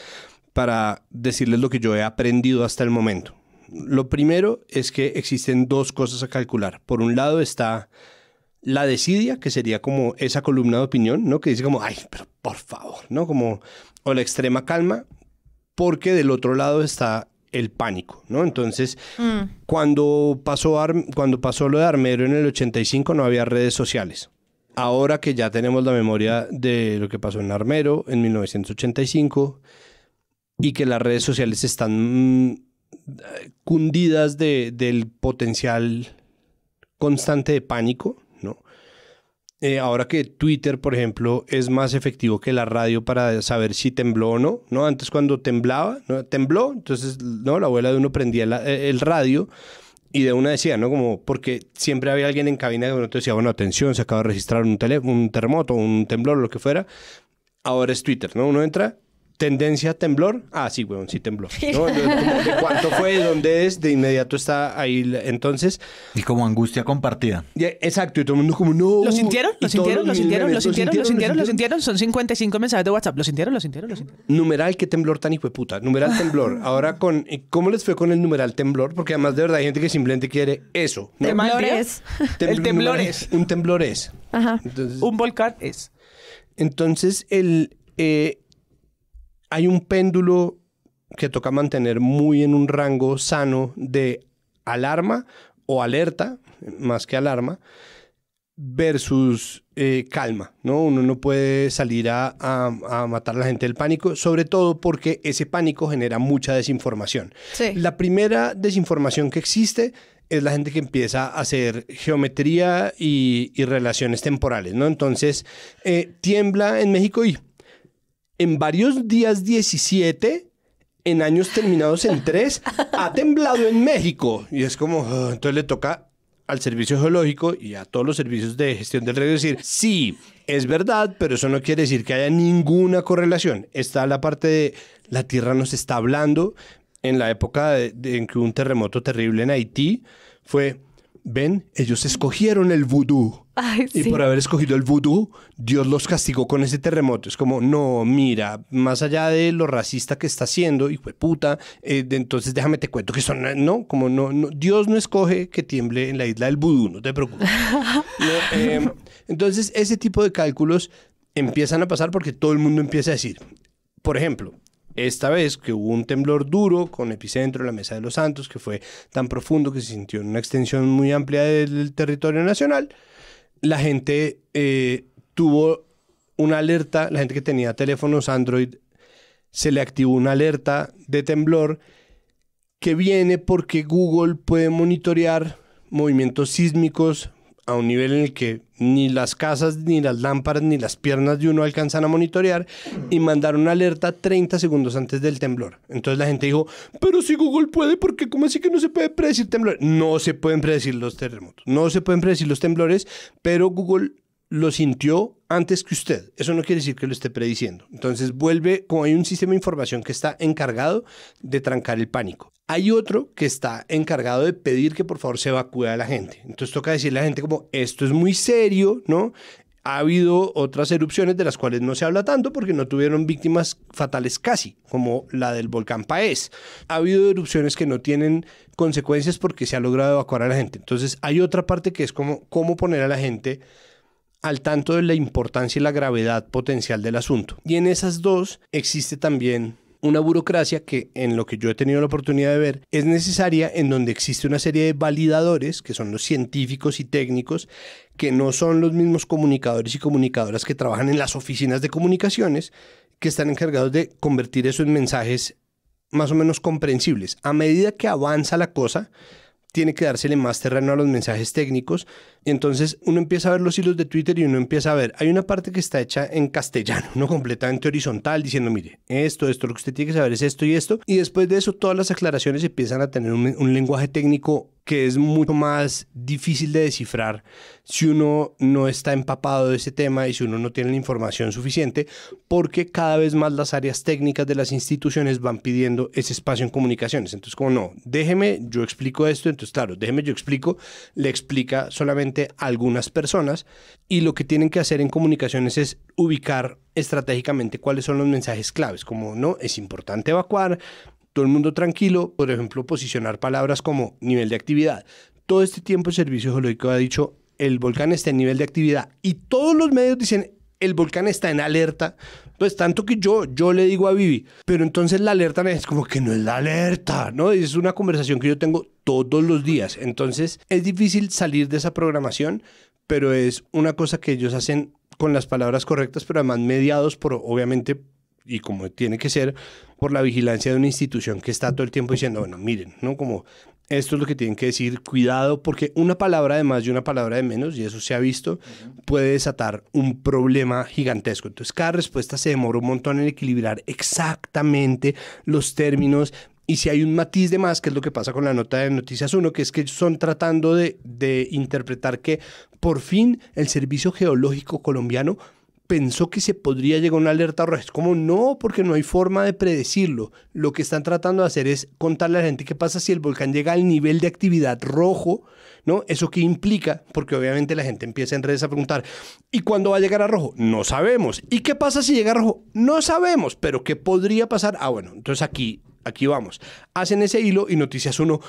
para decirles lo que yo he aprendido hasta el momento. Lo primero es que existen 2 cosas a calcular. Por un lado está la desidia, que sería como esa columna de opinión, ¿no? Que dice como, ay, pero por favor, ¿no? Como, o la extrema calma, porque del otro lado está el pánico, ¿no? Entonces, cuando pasó lo de Armero en el 85 no había redes sociales. Ahora que ya tenemos la memoria de lo que pasó en Armero en 1985 y que las redes sociales están cundidas del potencial constante de pánico, ¿no? Ahora que Twitter, por ejemplo, es más efectivo que la radio para saber si tembló o no, ¿no? Antes cuando temblaba, ¿no? Tembló, entonces, ¿no? La abuela de uno prendía el radio y de una decía, ¿no? Como porque siempre había alguien en cabina que uno te decía, bueno, atención, se acaba de registrar un terremoto, un temblor, lo que fuera. Ahora es Twitter, ¿no? Uno entra, tendencia temblor, sí, weón, sí tembló, ¿no? De cuánto fue, de dónde es, de inmediato está ahí, entonces... Y como angustia compartida. Exacto, y todo el mundo como, no... ¿Lo sintieron? Son 55 mensajes de WhatsApp. ¿Lo sintieron? Numeral, qué temblor tan hijo de puta. Numeral temblor. Ahora, ¿cómo les fue con el numeral temblor? Porque además de verdad hay gente que simplemente quiere eso, ¿no? Temblores. El temblor es. Un temblor es. Ajá. Entonces, un volcán es. Entonces, hay un péndulo que toca mantener muy en un rango sano de alarma o alerta, más que alarma, versus calma, ¿no? Uno no puede salir a matar a la gente del pánico, sobre todo porque ese pánico genera mucha desinformación. Sí. La primera desinformación que existe es la gente que empieza a hacer geometría y relaciones temporales, ¿no? Entonces, tiembla en México y en varios días 17 en años terminados en 3, ha temblado en México. Y es como, entonces le toca al Servicio Geológico y a todos los servicios de gestión del riesgo decir, sí, es verdad, pero eso no quiere decir que haya ninguna correlación. Está la parte de la Tierra nos está hablando. En la época en que hubo un terremoto terrible en Haití, fue, ven, ellos escogieron el vudú. Ay, y sí. por haber escogido el vudú, Dios los castigó con ese terremoto. Es como, no, mira, más allá de lo racista que está haciendo, hijo de puta, entonces déjame te cuento que son, no, como no, Dios no escoge que tiemble en la isla del vudú, no te preocupes. No, entonces, ese tipo de cálculos empiezan a pasar porque todo el mundo empieza a decir, por ejemplo, esta vez que hubo un temblor duro con epicentro en la Mesa de los Santos, que fue tan profundo que se sintió en una extensión muy amplia del territorio nacional, la gente tuvo una alerta, la gente que tenía teléfonos Android, se le activó una alerta de temblor que viene porque Google puede monitorear movimientos sísmicos a un nivel en el que ni las casas, ni las lámparas, ni las piernas de uno alcanzan a monitorear y mandar una alerta 30 segundos antes del temblor. Entonces la gente dijo, pero si Google puede, ¿por qué? ¿Cómo así que no se puede predecir temblores? No se pueden predecir los terremotos, no se pueden predecir los temblores, pero Google lo sintió antes que usted. Eso no quiere decir que lo esté prediciendo. Entonces vuelve, como hay un sistema de información que está encargado de trancar el pánico. Hay otro que está encargado de pedir que por favor se evacúe a la gente. Entonces toca decirle a la gente como, esto es muy serio, ¿no? Ha habido otras erupciones de las cuales no se habla tanto porque no tuvieron víctimas fatales casi, como la del volcán Paez. Ha habido erupciones que no tienen consecuencias porque se ha logrado evacuar a la gente. Entonces hay otra parte que es como cómo poner a la gente al tanto de la importancia y la gravedad potencial del asunto. Y en esas dos existe también una burocracia que, en lo que yo he tenido la oportunidad de ver, es necesaria, en donde existe una serie de validadores, que son los científicos y técnicos, que no son los mismos comunicadores y comunicadoras que trabajan en las oficinas de comunicaciones, que están encargados de convertir eso en mensajes más o menos comprensibles. A medida que avanza la cosa, tiene que dársele más terreno a los mensajes técnicos. Y entonces uno empieza a ver los hilos de Twitter y uno empieza a ver, hay una parte que está hecha en castellano, no completamente horizontal, diciendo, mire, esto, lo que usted tiene que saber es esto y esto. Y después de eso, todas las aclaraciones empiezan a tener un lenguaje técnico que es mucho más difícil de descifrar si uno no está empapado de ese tema y si uno no tiene la información suficiente, porque cada vez más las áreas técnicas de las instituciones van pidiendo ese espacio en comunicaciones. Entonces, como no, déjeme, yo explico esto, entonces claro, déjeme, yo explico, le explica solamente a algunas personas y lo que tienen que hacer en comunicaciones es ubicar estratégicamente cuáles son los mensajes claves, como no, es importante evacuar, todo el mundo tranquilo, por ejemplo, posicionar palabras como nivel de actividad. Todo este tiempo el Servicio Geológico ha dicho, el volcán está en nivel de actividad y todos los medios dicen, el volcán está en alerta. Pues tanto que yo le digo a Vivi, pero entonces la alerta es como que no es la alerta, ¿no? Es una conversación que yo tengo todos los días. Entonces es difícil salir de esa programación, pero es una cosa que ellos hacen con las palabras correctas, pero además mediados por, obviamente, y como tiene que ser, por la vigilancia de una institución que está todo el tiempo diciendo, bueno, miren, ¿no? Como esto es lo que tienen que decir, cuidado, porque una palabra de más y una palabra de menos, y eso se ha visto, puede desatar un problema gigantesco. Entonces, cada respuesta se demora un montón en equilibrar exactamente los términos. Y si hay un matiz de más, que es lo que pasa con la nota de Noticias 1, que es que son tratando de interpretar que por fin el Servicio Geológico Colombiano pensó que se podría llegar a una alerta roja. Es como no, porque no hay forma de predecirlo. Lo que están tratando de hacer es contarle a la gente qué pasa si el volcán llega al nivel de actividad rojo, ¿no? ¿Eso qué implica? Porque obviamente la gente empieza en redes a preguntar, ¿y cuándo va a llegar a rojo? No sabemos. ¿Y qué pasa si llega a rojo? No sabemos. ¿Pero qué podría pasar? Ah, bueno, entonces aquí vamos. Hacen ese hilo y Noticias 1...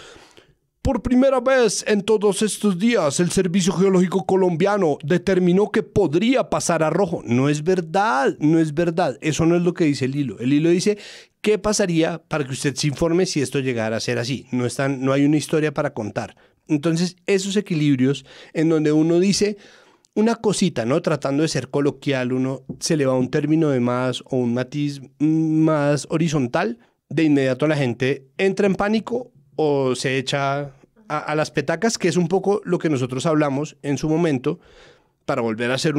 Por primera vez en todos estos días, el Servicio Geológico Colombiano determinó que podría pasar a rojo. No es verdad, no es verdad. Eso no es lo que dice el hilo. El hilo dice, ¿qué pasaría para que usted se informe si esto llegara a ser así? No hay una historia para contar. Entonces, esos equilibrios en donde uno dice una cosita, ¿no? Tratando de ser coloquial, uno se le va un término de más o un matiz más horizontal, de inmediato la gente entra en pánico o se echa a las petacas, que es un poco lo que nosotros hablamos en su momento, para volver a hacer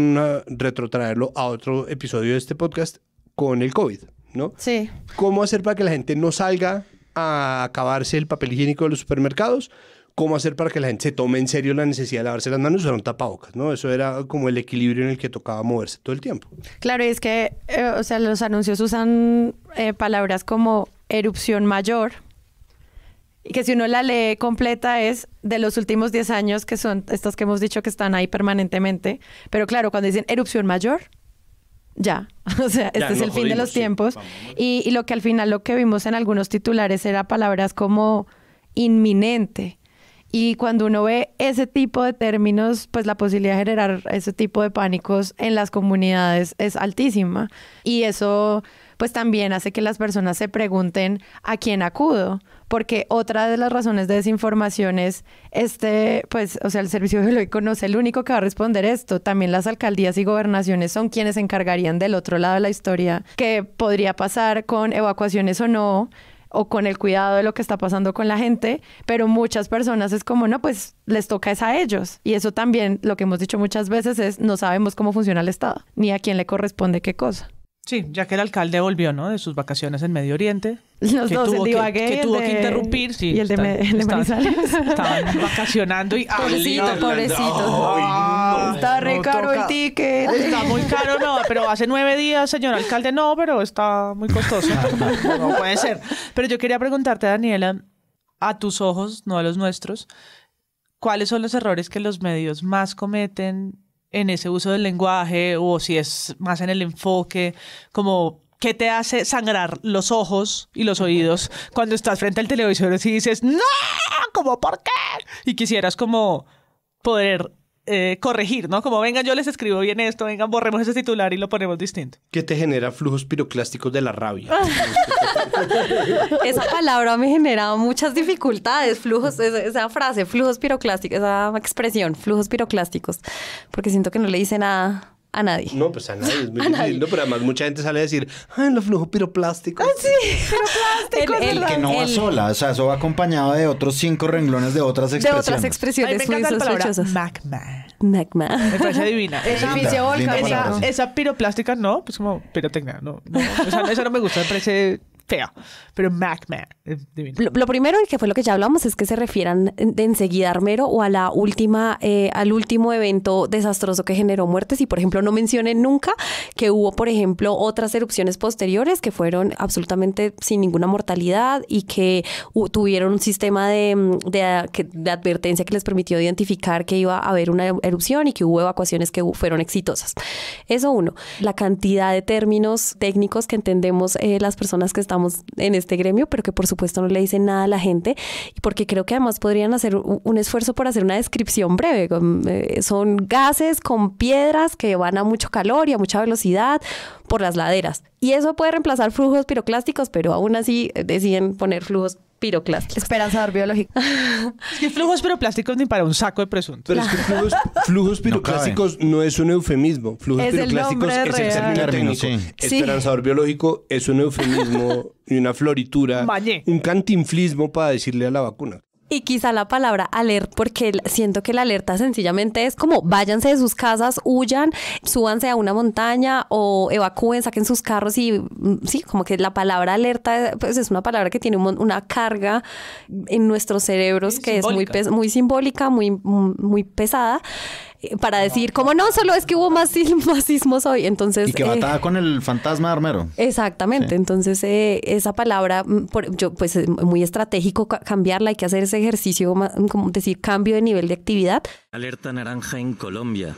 retrotraerlo a otro episodio de este podcast con el COVID, ¿no? Sí. ¿Cómo hacer para que la gente no salga a acabarse el papel higiénico de los supermercados? ¿Cómo hacer para que la gente se tome en serio la necesidad de lavarse las manos y usar un tapabocas, ¿no? Eso era como el equilibrio en el que tocaba moverse todo el tiempo. Claro, y es que, o sea, los anuncios usan palabras como erupción mayor, y que si uno la lee completa es de los últimos 10 años, que son estas que hemos dicho que están ahí permanentemente. Pero claro, cuando dicen erupción mayor, ya. O sea, este es el fin de los tiempos. Y lo que al final lo que vimos en algunos titulares era palabras como inminente. Y cuando uno ve ese tipo de términos, pues la posibilidad de generar ese tipo de pánicos en las comunidades es altísima. Y eso pues también hace que las personas se pregunten a quién acudo. Porque otra de las razones de desinformación es pues, o sea, el Servicio Geológico no es el único que va a responder esto. También las alcaldías y gobernaciones son quienes se encargarían del otro lado de la historia, que podría pasar con evacuaciones o no, o con el cuidado de lo que está pasando con la gente, pero muchas personas es como, no, pues les toca es a ellos. Y eso también, lo que hemos dicho muchas veces es, no sabemos cómo funciona el Estado, ni a quién le corresponde qué cosa. Sí, ya que el alcalde volvió, ¿no?, de sus vacaciones en Medio Oriente. Los dos, el de Ibagué que tuvo que interrumpir. Sí, y el de Manizales. Estaban vacacionando y... Pobrecito. Está re caro el ticket. Está muy caro, no, pero hace 9 días, señor alcalde, no, pero está muy costoso. No puede ser. Pero yo quería preguntarte, Daniela, a tus ojos, no a los nuestros, ¿cuáles son los errores que los medios más cometen en ese uso del lenguaje, o si es más en el enfoque, como qué te hace sangrar los ojos y los oídos cuando estás frente al televisor y dices ¡no! ¿Cómo por qué? Y quisieras como poder corregir, ¿no? Como vengan, yo les escribo bien esto, vengan, borremos ese titular y lo ponemos distinto. ¿Qué te genera flujos piroclásticos de la rabia? Esa palabra me genera muchas dificultades, flujos, esa frase, flujos piroclásticos, esa expresión, flujos piroclásticos, porque siento que no le dice nada a nadie. No, pues a nadie, es muy difícil, ¿no? Pero además mucha gente sale a decir, ¡ay, los flujos piroplásticos! ¡Ah, sí! ¡Piroplásticos! El que no va sola, o sea, eso va acompañado de otros 5 renglones de otras expresiones. De otras expresiones muy sospechosas. Magma. Me parece divina. Edificio volcánico. Esa piroplástica no, pues como pirotecnia, no. Esa no me gusta, me parece fea, pero magma es divino. Lo primero, y que fue lo que ya hablamos, es que se refieran de enseguida a Armero o a la última, al último evento desastroso que generó muertes, y por ejemplo no mencionen nunca que hubo, por ejemplo, otras erupciones posteriores que fueron absolutamente sin ninguna mortalidad y que tuvieron un sistema de advertencia que les permitió identificar que iba a haber una erupción y que hubo evacuaciones que fueron exitosas. Eso uno. La cantidad de términos técnicos que entendemos las personas que estamos en este gremio, pero que por supuesto no le dicen nada a la gente, y porque creo que además podrían hacer un esfuerzo por hacer una descripción breve. Son gases con piedras que van a mucho calor y a mucha velocidad por las laderas. Y eso puede reemplazar flujos piroclásticos, pero aún así deciden poner flujos piroclásticos. Esperanzador biológico. Es que flujos piroplásticos ni para un saco de presunto. Pero es que flujos piroclásticos no es un eufemismo. Flujos piroclásticos es el término técnico. Sí. Esperanzador biológico es un eufemismo y una floritura, un cantinflismo para decirle a la vacuna. Y quizá la palabra alerta, porque siento que la alerta sencillamente es como váyanse de sus casas, huyan, súbanse a una montaña o evacúen, saquen sus carros, y sí, como que la palabra alerta pues es una palabra que tiene una carga en nuestros cerebros que simbólica. Es muy simbólica, muy pesada, para decir como no, solo es que hubo más sismos hoy. Entonces, y que va atada con el fantasma de Armero. Exactamente. Sí. Entonces esa palabra, pues es muy estratégico cambiarla. Hay que hacer ese ejercicio, como decir, cambio de nivel de actividad. Alerta naranja en Colombia.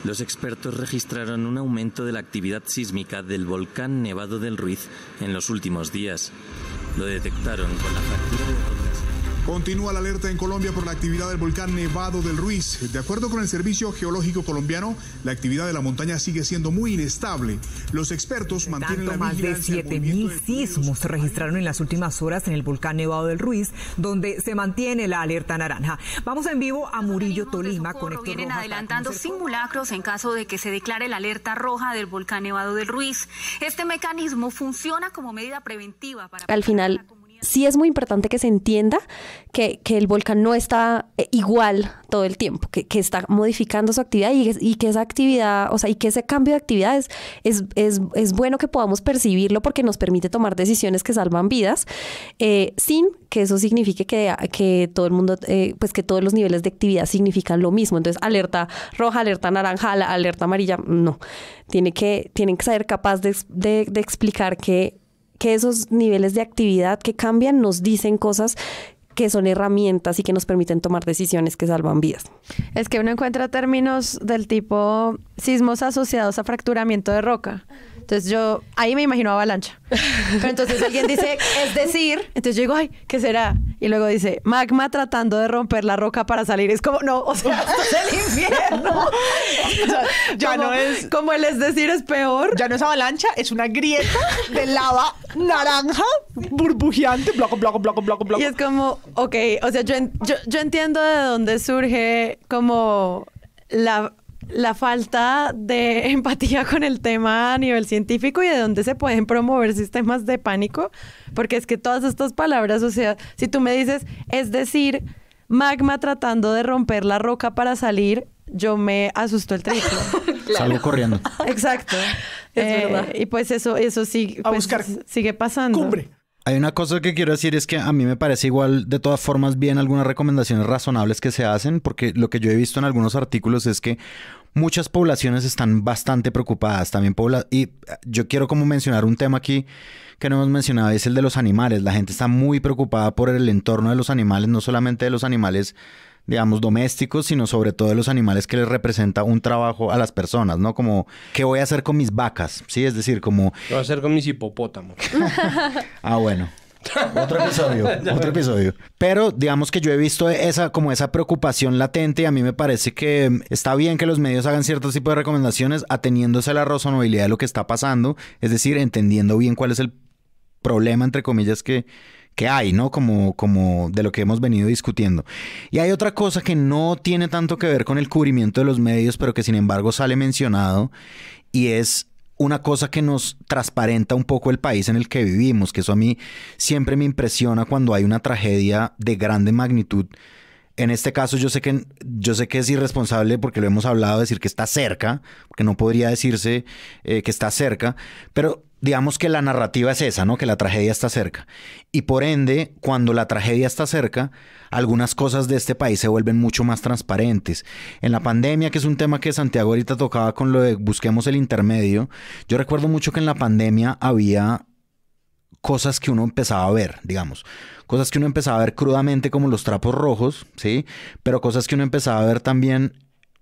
Los expertos registraron un aumento de la actividad sísmica del volcán Nevado del Ruiz en los últimos días. Lo detectaron con la fractura de rocas. Continúa la alerta en Colombia por la actividad del volcán Nevado del Ruiz. De acuerdo con el Servicio Geológico Colombiano, la actividad de la montaña sigue siendo muy inestable. Los expertos mantienen la vigilancia. Más de 7.000 sismos se registraron en las últimas horas en el volcán Nevado del Ruiz, donde se mantiene la alerta naranja. Vamos en vivo a Murillo, Tolima, con Héctor Vienen Rojas, adelantando simulacros en caso de que se declare la alerta roja del volcán Nevado del Ruiz. Este mecanismo funciona como medida preventiva para... Al final, sí es muy importante que se entienda que el volcán no está igual todo el tiempo, que está modificando su actividad y que esa actividad, o sea, y que ese cambio de actividad es bueno que podamos percibirlo porque nos permite tomar decisiones que salvan vidas, sin que eso signifique que todo el mundo, pues que todos los niveles de actividad significan lo mismo. Entonces, alerta roja, alerta naranja, alerta amarilla, no. Tienen que ser capaz de explicar que esos niveles de actividad que cambian nos dicen cosas que son herramientas y que nos permiten tomar decisiones que salvan vidas. Es que uno encuentra términos del tipo sismos asociados a fracturamiento de roca. Entonces yo ahí me imagino avalancha. Pero entonces alguien dice, es decir, entonces yo digo, ay, ¿qué será? Y luego dice, magma tratando de romper la roca para salir. Es como, no, o sea, esto es el infierno. O sea, ya no es... Como el es decir es peor. Ya no es avalancha, es una grieta de lava naranja, burbujeante, bloco. Y es como, ok, o sea, yo entiendo de dónde surge como la falta de empatía con el tema a nivel científico y de dónde se pueden promover sistemas de pánico, porque es que todas estas palabras, o sea, si tú me dices, es decir, magma tratando de romper la roca para salir, yo me asusto el triple. Claro. Salgo corriendo. Exacto. Es verdad. Y pues eso sí, pues, sigue pasando. Cumbre. Hay una cosa que quiero decir es que a mí me parece igual, de todas formas, bien algunas recomendaciones razonables que se hacen, porque lo que yo he visto en algunos artículos es que muchas poblaciones están bastante preocupadas. También y yo quiero como mencionar un tema aquí que no hemos mencionado, es el de los animales. La gente está muy preocupada por el entorno de los animales, no solamente de los animales, digamos, domésticos, sino sobre todo de los animales que les representa un trabajo a las personas, ¿no? Como, ¿qué voy a hacer con mis vacas? Sí, es decir, como... ¿Qué voy a hacer con mis hipopótamos? Bueno. Otro episodio. Pero digamos que yo he visto esa preocupación latente y a mí me parece que está bien que los medios hagan ciertos tipos de recomendaciones ateniéndose a la razonabilidad de lo que está pasando, es decir, entendiendo bien cuál es el problema, entre comillas, que hay, ¿no? Como de lo que hemos venido discutiendo. Y hay otra cosa que no tiene tanto que ver con el cubrimiento de los medios, pero que sin embargo sale mencionado, y es una cosa que nos transparenta un poco el país en el que vivimos, que eso a mí siempre me impresiona cuando hay una tragedia de grande magnitud. En este caso yo sé que es irresponsable, porque lo hemos hablado, decir que está cerca, porque no podría decirse que está cerca, pero digamos que la narrativa es esa, ¿no? Que la tragedia está cerca. Y por ende, cuando la tragedia está cerca, algunas cosas de este país se vuelven mucho más transparentes. En la pandemia, que es un tema que Santiago ahorita tocaba con lo de busquemos el intermedio, yo recuerdo mucho que en la pandemia había cosas que uno empezaba a ver, digamos. Cosas que uno empezaba a ver crudamente como los trapos rojos, ¿sí? Pero cosas que uno empezaba a ver también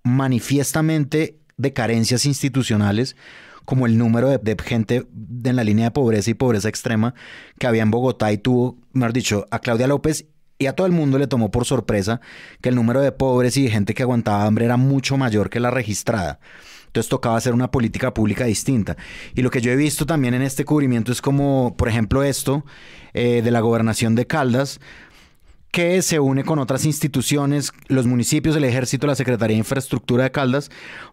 manifiestamente de carencias institucionales, como el número de gente en la línea de pobreza y pobreza extrema que había en Bogotá, y tuvo, mejor dicho, a Claudia López y a todo el mundo le tomó por sorpresa que el número de pobres y de gente que aguantaba hambre era mucho mayor que la registrada. Entonces tocaba hacer una política pública distinta. Y lo que yo he visto también en este cubrimiento es como, por ejemplo, esto de la gobernación de Caldas, que se une con otras instituciones, los municipios, el ejército, la Secretaría de Infraestructura de Caldas,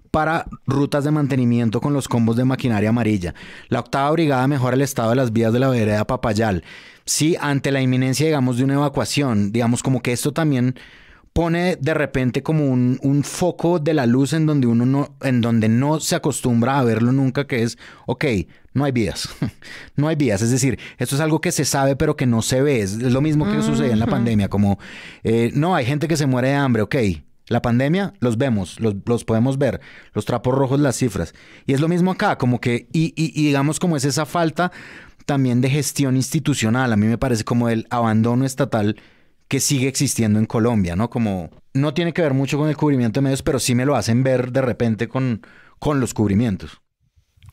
para rutas de mantenimiento con los combos de maquinaria amarilla. La 8ª Brigada mejora el estado de las vías de la vereda Papayal. Sí, ante la inminencia, digamos, de una evacuación, digamos, como que esto también pone de repente como un foco de la luz en donde no se acostumbra a verlo nunca, que es, ok, no hay vías. No hay vías. Es decir, esto es algo que se sabe pero que no se ve. Es lo mismo que sucedió en la pandemia, como, no, hay gente que se muere de hambre, ok. La pandemia, los vemos, los podemos ver, los trapos rojos, las cifras. Y es lo mismo acá, como que, y digamos como es esa falta también de gestión institucional. A mí me parece como el abandono estatal que sigue existiendo en Colombia, ¿no? Como no tiene que ver mucho con el cubrimiento de medios, pero sí me lo hacen ver de repente con los cubrimientos.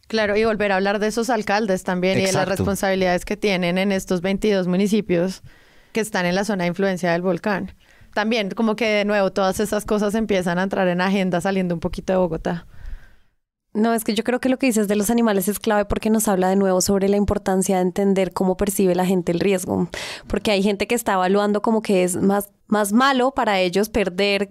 Claro, y volver a hablar de esos alcaldes también. Exacto. Y de las responsabilidades que tienen en estos 22 municipios que están en la zona de influencia del volcán. También como que de nuevo todas esas cosas empiezan a entrar en agenda saliendo un poquito de Bogotá. No, es que yo creo que lo que dices de los animales es clave porque nos habla de nuevo sobre la importancia de entender cómo percibe la gente el riesgo. Porque hay gente que está evaluando como que es más más malo para ellos perder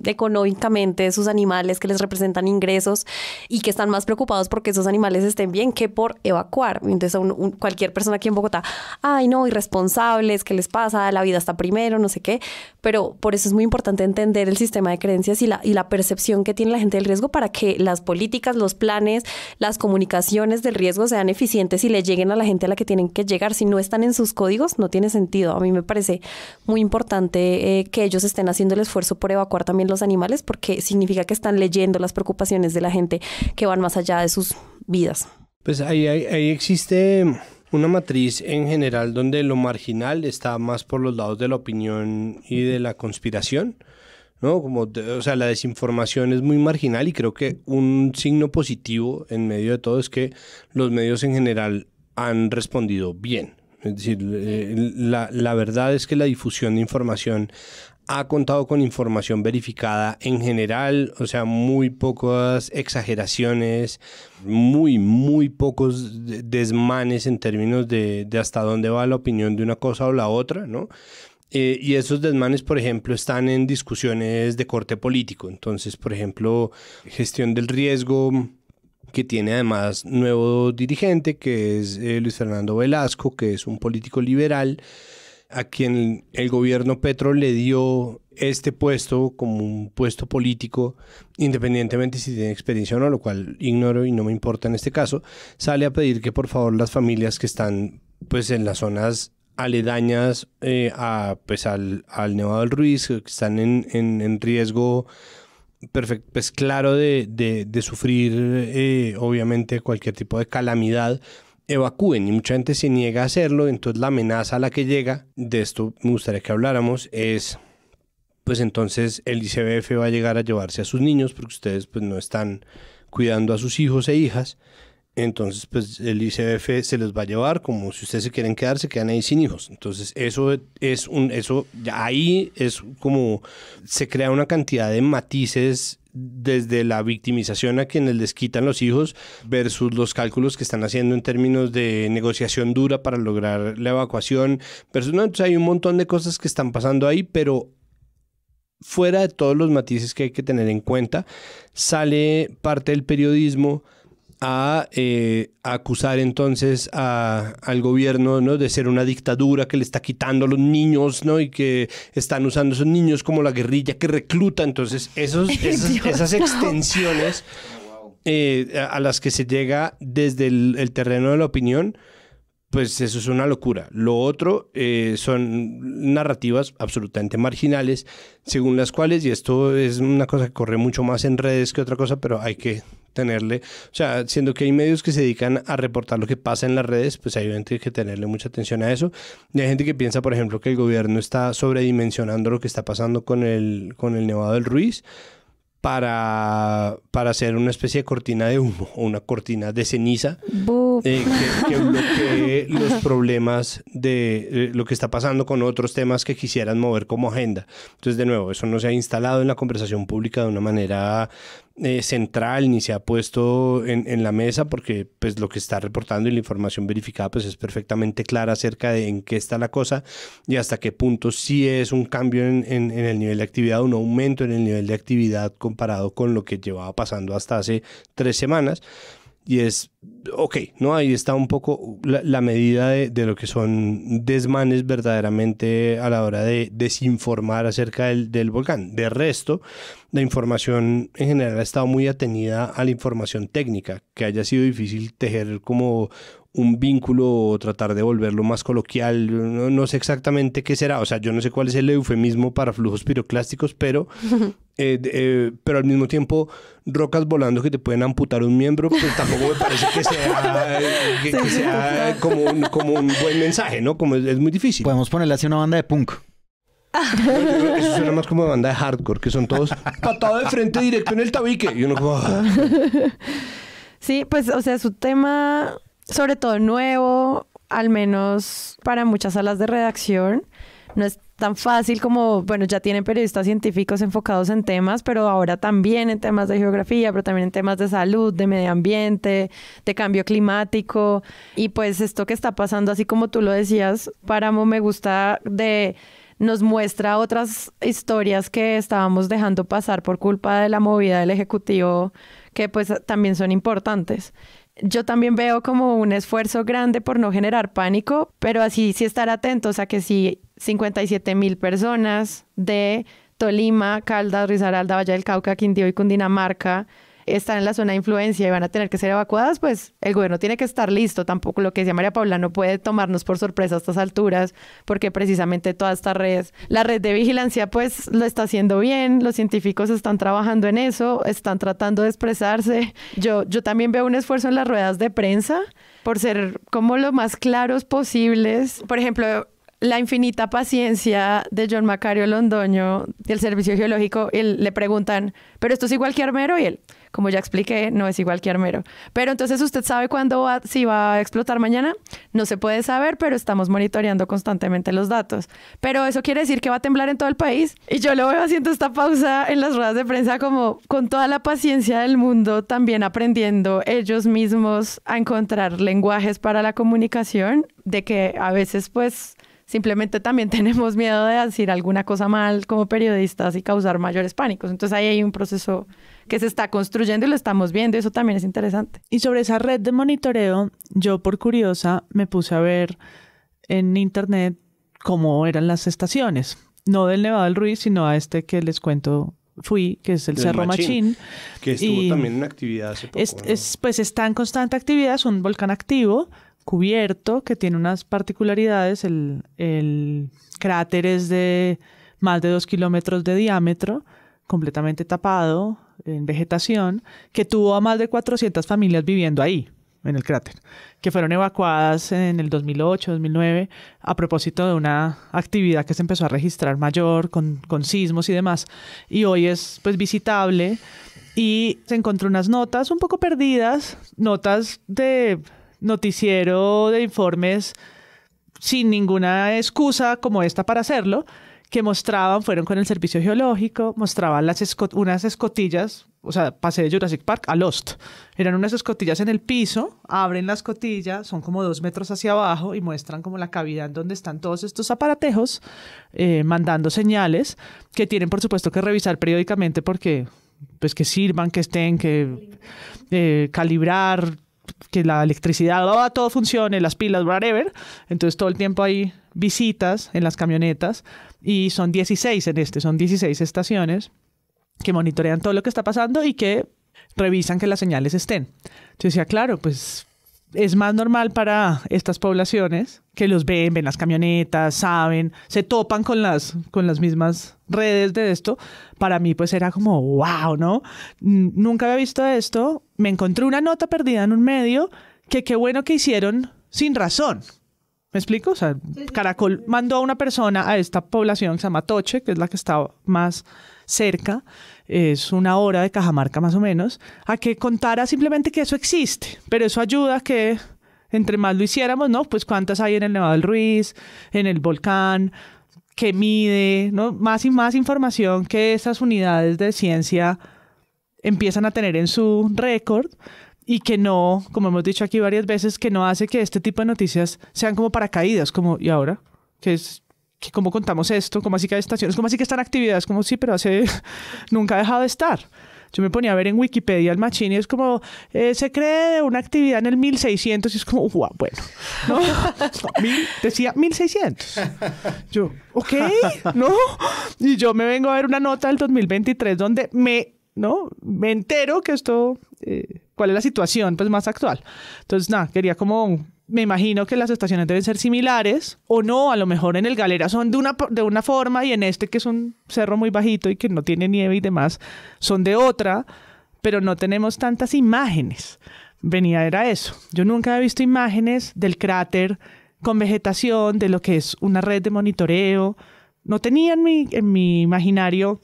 económicamente sus animales que les representan ingresos y que están más preocupados porque esos animales estén bien que por evacuar. Entonces cualquier persona aquí en Bogotá, ay no, irresponsables, ¿qué les pasa? La vida está primero, no sé qué. Pero por eso es muy importante entender el sistema de creencias y la percepción que tiene la gente del riesgo para que las políticas, los planes, las comunicaciones del riesgo sean eficientes y le lleguen a la gente a la que tienen que llegar. Si no están en sus códigos, no tiene sentido. A mí me parece muy importante que ellos estén haciendo el esfuerzo por evacuar también los animales, porque significa que están leyendo las preocupaciones de la gente que van más allá de sus vidas. Pues ahí existe una matriz en general donde lo marginal está más por los lados de la opinión y de la conspiración, ¿no? O sea, la desinformación es muy marginal y creo que un signo positivo en medio de todo es que los medios en general han respondido bien. Es decir, la verdad es que la difusión de información ha contado con información verificada en general, o sea, muy pocas exageraciones, muy pocos desmanes en términos de hasta dónde va la opinión de una cosa o la otra, ¿no? Y esos desmanes, por ejemplo, están en discusiones de corte político. Entonces, por ejemplo, gestión del riesgo, que tiene además nuevo dirigente, que es Luis Fernando Velasco, que es un político liberal, a quien el gobierno Petro le dio este puesto como un puesto político, independientemente si tiene experiencia o no, lo cual ignoro y no me importa en este caso. Sale a pedir que por favor las familias que están pues en las zonas aledañas al Nevado del Ruiz, que están en riesgo pues claro de sufrir obviamente cualquier tipo de calamidad, evacúen, y mucha gente se niega a hacerlo. Entonces la amenaza a la que llega, de esto me gustaría que habláramos, es pues entonces el ICBF va a llegar a llevarse a sus niños porque ustedes pues no están cuidando a sus hijos e hijas. Entonces pues el ICBF se los va a llevar, como si ustedes se quieren quedar, se quedan ahí sin hijos. Entonces ahí es como se crea una cantidad de matices desde la victimización a quienes les quitan los hijos versus los cálculos que están haciendo en términos de negociación dura para lograr la evacuación versus no. Entonces hay un montón de cosas que están pasando ahí, pero fuera de todos los matices que hay que tener en cuenta, sale parte del periodismo a acusar entonces al gobierno, ¿no?, de ser una dictadura que le está quitando a los niños, ¿no?, y que están usando esos niños como la guerrilla que recluta. Entonces esas extensiones a las que se llega desde el terreno de la opinión, pues eso es una locura. Lo otro son narrativas absolutamente marginales, según las cuales, y esto es una cosa que corre mucho más en redes que otra cosa, pero hay que tenerle, o sea, siendo que hay medios que se dedican a reportar lo que pasa en las redes, pues hay que tenerle mucha atención a eso. Y hay gente que piensa, por ejemplo, que el gobierno está sobredimensionando lo que está pasando con el Nevado del Ruiz para hacer una especie de cortina de humo o una cortina de ceniza que bloquee los problemas de lo que está pasando con otros temas que quisieran mover como agenda. Entonces, de nuevo, eso no se ha instalado en la conversación pública de una manera central, ni se ha puesto en la mesa, porque pues lo que está reportando y la información verificada pues es perfectamente clara acerca de en qué está la cosa y hasta qué punto sí es un cambio en el nivel de actividad, un aumento en el nivel de actividad comparado con lo que llevaba pasando hasta hace 3 semanas. Y es, ok, ¿no? Ahí está un poco la medida de lo que son desmanes verdaderamente a la hora de desinformar acerca del volcán. De resto, la información en general ha estado muy atenida a la información técnica, que haya sido difícil tejer como un vínculo o tratar de volverlo más coloquial. No sé exactamente qué será, o sea, yo no sé cuál es el eufemismo para flujos piroclásticos, pero al mismo tiempo rocas volando que te pueden amputar un miembro, pues tampoco me parece que sea como un buen mensaje, ¿no? Como es muy difícil. Podemos ponerle así una banda de punk. Eso suena más como de banda de hardcore, que son todos patado de frente directo en el tabique. Y uno como... Sí, pues, o sea, es un tema sobre todo nuevo, al menos para muchas salas de redacción. No es tan fácil como, bueno, ya tienen periodistas científicos enfocados en temas, pero ahora también en temas de geografía, pero también en temas de salud, de medio ambiente, de cambio climático. Y pues esto que está pasando, así como tú lo decías, Páramo, me gusta de nos muestra otras historias que estábamos dejando pasar por culpa de la movida del Ejecutivo, que pues también son importantes. Yo también veo como un esfuerzo grande por no generar pánico, pero así sí estar atentos a que si 57,000 personas de Tolima, Caldas, Risaralda, Valle del Cauca, Quindío y Cundinamarca están en la zona de influencia y van a tener que ser evacuadas, pues el gobierno tiene que estar listo. Tampoco, lo que decía María Paula, no puede tomarnos por sorpresa a estas alturas, porque precisamente toda esta red, la red de vigilancia, pues lo está haciendo bien, los científicos están trabajando en eso, están tratando de expresarse. Yo también veo un esfuerzo en las ruedas de prensa por ser como lo más claros posibles. Por ejemplo, la infinita paciencia de John Macario Londoño del Servicio Geológico, le preguntan, ¿pero esto es igual que Armero? Y él, como ya expliqué, no es igual que Armero. Pero entonces, ¿usted sabe cuándo si va a explotar mañana? No se puede saber, pero estamos monitoreando constantemente los datos. Pero eso quiere decir que va a temblar en todo el país. Y yo lo veo haciendo esta pausa en las ruedas de prensa como con toda la paciencia del mundo, también aprendiendo ellos mismos a encontrar lenguajes para la comunicación, de que a veces pues simplemente también tenemos miedo de decir alguna cosa mal como periodistas y causar mayores pánicos. Entonces ahí hay un proceso que se está construyendo y lo estamos viendo, y eso también es interesante. Y sobre esa red de monitoreo, yo por curiosa me puse a ver en internet cómo eran las estaciones, no del Nevado del Ruiz, sino a este que les cuento fui, que es el Cerro Machín. Que estuvo también en actividad hace poco. Pues está en constante actividad, es un volcán activo, cubierto, que tiene unas particularidades. El cráter es de más de 2 kilómetros de diámetro, completamente tapado en vegetación, que tuvo a más de 400 familias viviendo ahí, en el cráter, que fueron evacuadas en el 2008, 2009, a propósito de una actividad que se empezó a registrar mayor, con sismos y demás. Y hoy es pues visitable, y se encontró unas notas un poco perdidas, notas de noticiero de informes sin ninguna excusa como esta para hacerlo, que mostraban, fueron con el Servicio Geológico, mostraban unas escotillas, o sea, pasé de Jurassic Park a Lost. Eran unas escotillas en el piso, abren la escotilla, son como 2 metros hacia abajo y muestran como la cavidad donde están todos estos aparatejos mandando señales que tienen, por supuesto, que revisar periódicamente porque, pues, que sirvan, que estén, que calibrar, que la electricidad, todo funcione, las pilas, whatever. Entonces todo el tiempo hay visitas en las camionetas, y son 16 son 16 estaciones que monitorean todo lo que está pasando y que revisan que las señales estén. Yo decía, claro, pues es más normal para estas poblaciones que los ven las camionetas, saben, se topan con las mismas redes de esto. Para mí pues era como wow, ¿no? Nunca había visto esto. Me encontré una nota perdida en un medio que qué bueno que hicieron sin razón. ¿Me explico? O sea, Caracol mandó a una persona a esta población que se llama Toche, que es la que está más cerca, es 1 hora de Cajamarca más o menos, a que contara simplemente que eso existe. Pero eso ayuda a que entre más lo hiciéramos, ¿no? Pues cuántas hay en el Nevado del Ruiz, en el volcán, qué mide, ¿no? Más y más información que esas unidades de ciencia empiezan a tener en su récord, y que no, como hemos dicho aquí varias veces, que no hace que este tipo de noticias sean como paracaídas, como, ¿y ahora? ¿Cómo contamos esto? ¿Cómo así que hay estaciones? ¿Cómo así que están actividades? Como sí, pero nunca ha dejado de estar. Yo me ponía a ver en Wikipedia el Machín y es como, se cree una actividad en el 1600 y es como, wow, bueno, ¿no? Decía 1600. Yo, ok, ¿no? Y yo me vengo a ver una nota del 2023 donde me entero que esto, cuál es la situación pues más actual. Entonces, nada, quería como, me imagino que las estaciones deben ser similares, o no, a lo mejor en el Galera son de una forma, y en este, que es un cerro muy bajito y que no tiene nieve y demás, son de otra, pero no tenemos tantas imágenes. Era eso. Yo nunca he visto imágenes del cráter con vegetación, de lo que es una red de monitoreo. No tenía en mi imaginario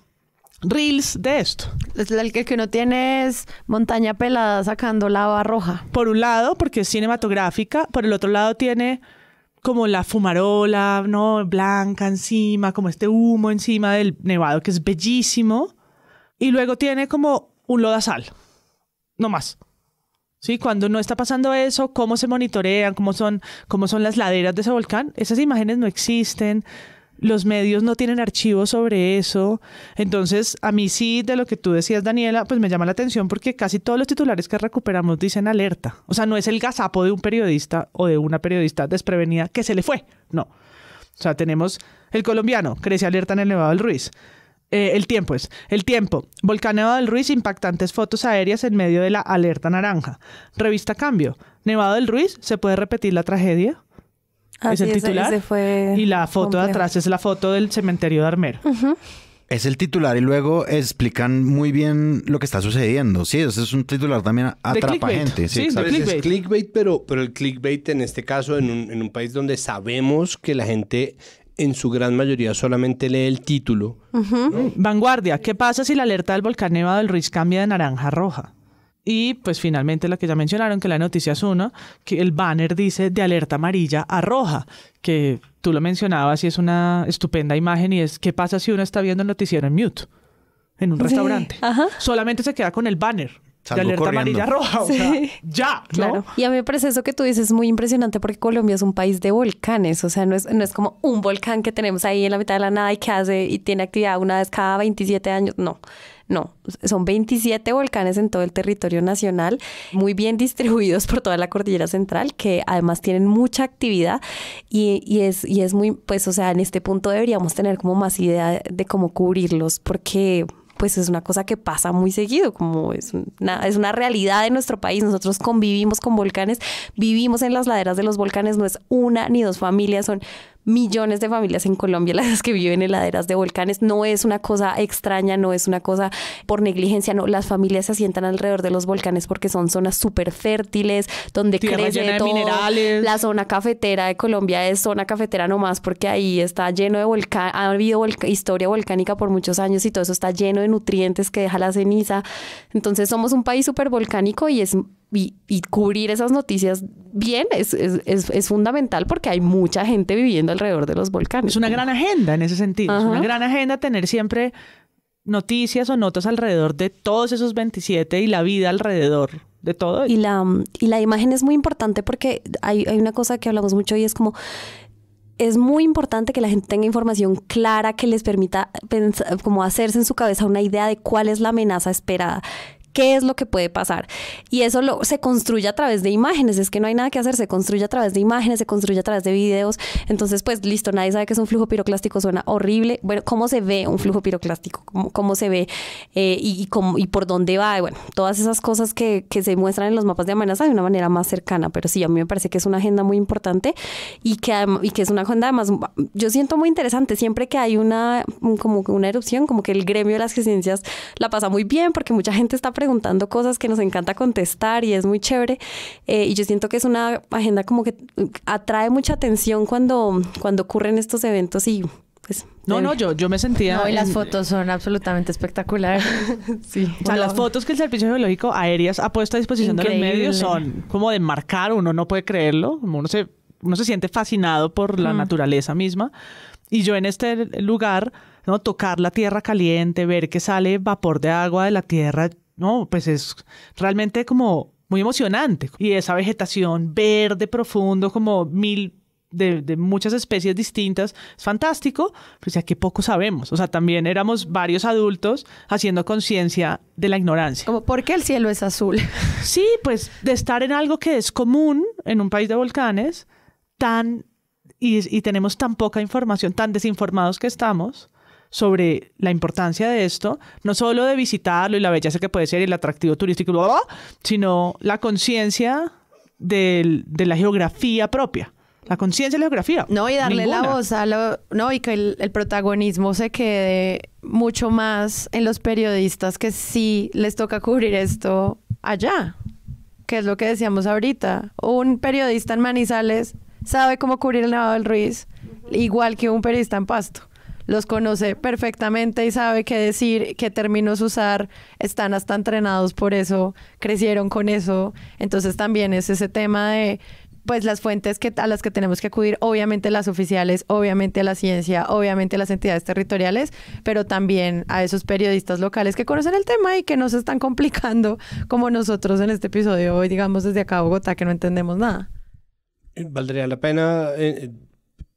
reels de esto. El que uno tiene es montaña pelada sacando lava roja. Por un lado, porque es cinematográfica. Por el otro lado tiene como la fumarola, ¿no? Blanca encima, como este humo encima del nevado, que es bellísimo. Y luego tiene como un lodazal. No más. ¿Sí? Cuando no está pasando eso, cómo se monitorean, cómo son las laderas de ese volcán. Esas imágenes no existen. Los medios no tienen archivos sobre eso. Entonces, a mí sí, de lo que tú decías, Daniela, pues me llama la atención porque casi todos los titulares que recuperamos dicen alerta. O sea, no es el gazapo de un periodista o de una periodista desprevenida que se le fue. No. O sea, tenemos El Colombiano, crece alerta en el Nevado del Ruiz. El Tiempo. Volcán Nevado del Ruiz, impactantes fotos aéreas en medio de la alerta naranja. Revista Cambio. Nevado del Ruiz, ¿se puede repetir la tragedia? Es el titular. Ese fue y la foto complejo. de atrás es la foto del cementerio de Armero. Es el titular y luego explican muy bien lo que está sucediendo. Sí, ese es un titular también atrapa gente. Sí, exacto. Es clickbait, pero el clickbait en este caso en un país donde sabemos que la gente en su gran mayoría solamente lee el título. ¿No? Vanguardia. ¿Qué pasa si la alerta del volcán Nevado del Ruiz cambia de naranja a roja? Y pues finalmente la que ya mencionaron, que la Noticias 1, que el banner dice de alerta amarilla a roja, que tú lo mencionabas y es una estupenda imagen y es ¿qué pasa si uno está viendo el noticiero en mute? En un restaurante. Solamente se queda con el banner. De alerta amarilla roja, o sea, ya, ¿no? Claro. Y a mí me parece eso que tú dices muy impresionante porque Colombia es un país de volcanes, o sea, no es como un volcán que tenemos ahí en la mitad de la nada y que hace y tiene actividad una vez cada 27 años, no, son 27 volcanes en todo el territorio nacional, muy bien distribuidos por toda la cordillera central, que además tienen mucha actividad y es muy, pues, o sea, en este punto deberíamos tener como más idea de cómo cubrirlos porque pues es una cosa que pasa muy seguido, como es una realidad de nuestro país. Nosotros convivimos con volcanes, vivimos en las laderas de los volcanes, no es una ni dos familias, son millones de familias en Colombia las que viven en laderas de volcanes. No es una cosa extraña, no es una cosa por negligencia, no. Las familias se asientan alrededor de los volcanes porque son zonas súper fértiles, donde crece de todo. Minerales. La zona cafetera de Colombia es zona cafetera nomás porque ahí está lleno de volcán, ha habido historia volcánica por muchos años y todo eso está lleno de nutrientes que deja la ceniza. Entonces somos un país súper volcánico y cubrir esas noticias bien es fundamental porque hay mucha gente viviendo alrededor de los volcanes. Es una gran agenda en ese sentido. Es una gran agenda tener siempre noticias o notas alrededor de todos esos 27 y la vida alrededor de todo. Y la imagen es muy importante porque hay una cosa que hablamos mucho y es como es muy importante que la gente tenga información clara que les permita pensar, como hacerse en su cabeza una idea de cuál es la amenaza esperada. ¿Qué es lo que puede pasar? Y eso se construye a través de imágenes. Es que no hay nada que hacer. Se construye a través de imágenes, se construye a través de videos. Entonces, pues, listo, nadie sabe que es un flujo piroclástico. Suena horrible. Bueno, ¿cómo se ve un flujo piroclástico? ¿Cómo se ve? Y por dónde va? Y bueno, todas esas cosas que se muestran en los mapas de amenaza de una manera más cercana. Pero sí, a mí me parece que es una agenda muy importante y que es una agenda, además, yo siento muy interesante. Siempre que hay como una erupción, como que el gremio de las geociencias la pasa muy bien porque mucha gente está preguntando cosas que nos encanta contestar y es muy chévere. Y yo siento que es una agenda como que atrae mucha atención cuando ocurren estos eventos y pues... yo me sentía... No, y las fotos son absolutamente espectaculares. Sí. O sea, las fotos que el Servicio Geológico aéreas ha puesto a disposición de los medios son como de marcar, uno no puede creerlo, uno se siente fascinado por la naturaleza misma. Y yo en este lugar, ¿no? Tocar la tierra caliente, ver que sale vapor de agua de la tierra, no, pues es realmente como muy emocionante. Y esa vegetación verde profundo, como de muchas especies distintas, es fantástico, pero ya que poco sabemos. O sea, también éramos varios adultos haciendo conciencia de la ignorancia. Como, ¿por qué el cielo es azul? Sí, pues de estar en algo que es común en un país de volcanes, y tenemos tan poca información, tan desinformados que estamos sobre la importancia de esto, no solo de visitarlo y la belleza que puede ser y el atractivo turístico, sino la conciencia de la geografía propia. La conciencia de la geografía. No, y darle la voz y que el protagonismo se quede mucho más en los periodistas que sí les toca cubrir esto allá. Que es lo que decíamos ahorita. Un periodista en Manizales sabe cómo cubrir el Nevado del Ruiz, igual que un periodista en Pasto. Los conoce perfectamente y sabe qué decir, qué términos usar, están hasta entrenados por eso, crecieron con eso. Entonces también es ese tema de pues las fuentes a las que tenemos que acudir, obviamente las oficiales, obviamente la ciencia, obviamente las entidades territoriales, pero también a esos periodistas locales que conocen el tema y que no se están complicando como nosotros en este episodio hoy, digamos desde acá a Bogotá, que no entendemos nada. Valdría la pena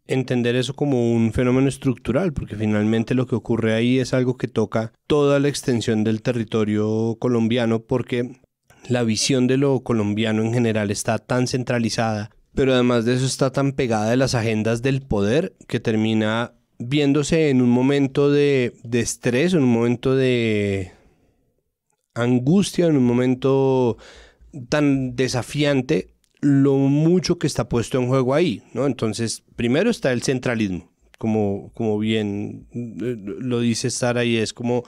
entender eso como un fenómeno estructural, porque finalmente lo que ocurre ahí es algo que toca toda la extensión del territorio colombiano, porque la visión de lo colombiano en general está tan centralizada, pero además de eso está tan pegada de las agendas del poder que termina viéndose en un momento de estrés, en un momento de angustia, en un momento tan desafiante, lo mucho que está puesto en juego ahí, ¿no? Entonces, primero está el centralismo, como bien lo dice Sara, y es como,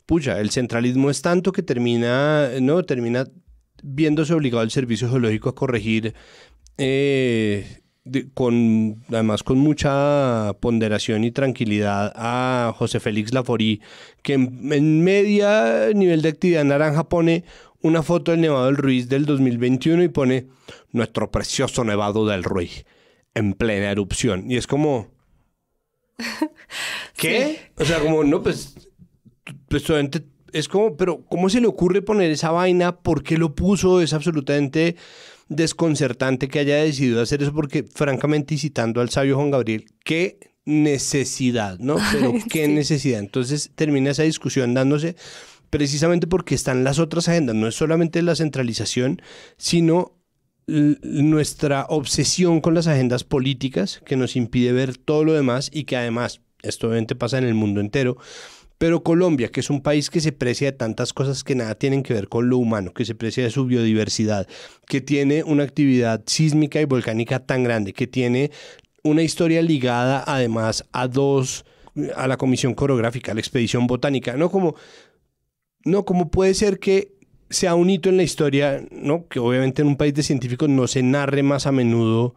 pucha, el centralismo es tanto que termina viéndose obligado el Servicio Geológico a corregir, además con mucha ponderación y tranquilidad, a José Félix Laforí, que en media nivel de actividad naranja pone una foto del Nevado del Ruiz del 2021 y pone nuestro precioso Nevado del Ruiz en plena erupción. Y es como, ¿qué? Sí. O sea, como, no, pues obviamente es como, pero ¿cómo se le ocurre poner esa vaina? ¿Por qué lo puso? Es absolutamente desconcertante que haya decidido hacer eso, porque francamente, y citando al sabio Juan Gabriel, qué necesidad, ¿no? Pero qué necesidad. Entonces termina esa discusión dándose precisamente porque están las otras agendas. No es solamente la centralización, sino nuestra obsesión con las agendas políticas, que nos impide ver todo lo demás, y que además, esto obviamente pasa en el mundo entero, pero Colombia, que es un país que se precia de tantas cosas que nada tienen que ver con lo humano, que se precia de su biodiversidad, que tiene una actividad sísmica y volcánica tan grande, que tiene una historia ligada además a la Comisión Coreográfica, a la Expedición Botánica, ¿cómo puede ser que sea un hito en la historia, ¿no? Que obviamente en un país de científicos no se narre más a menudo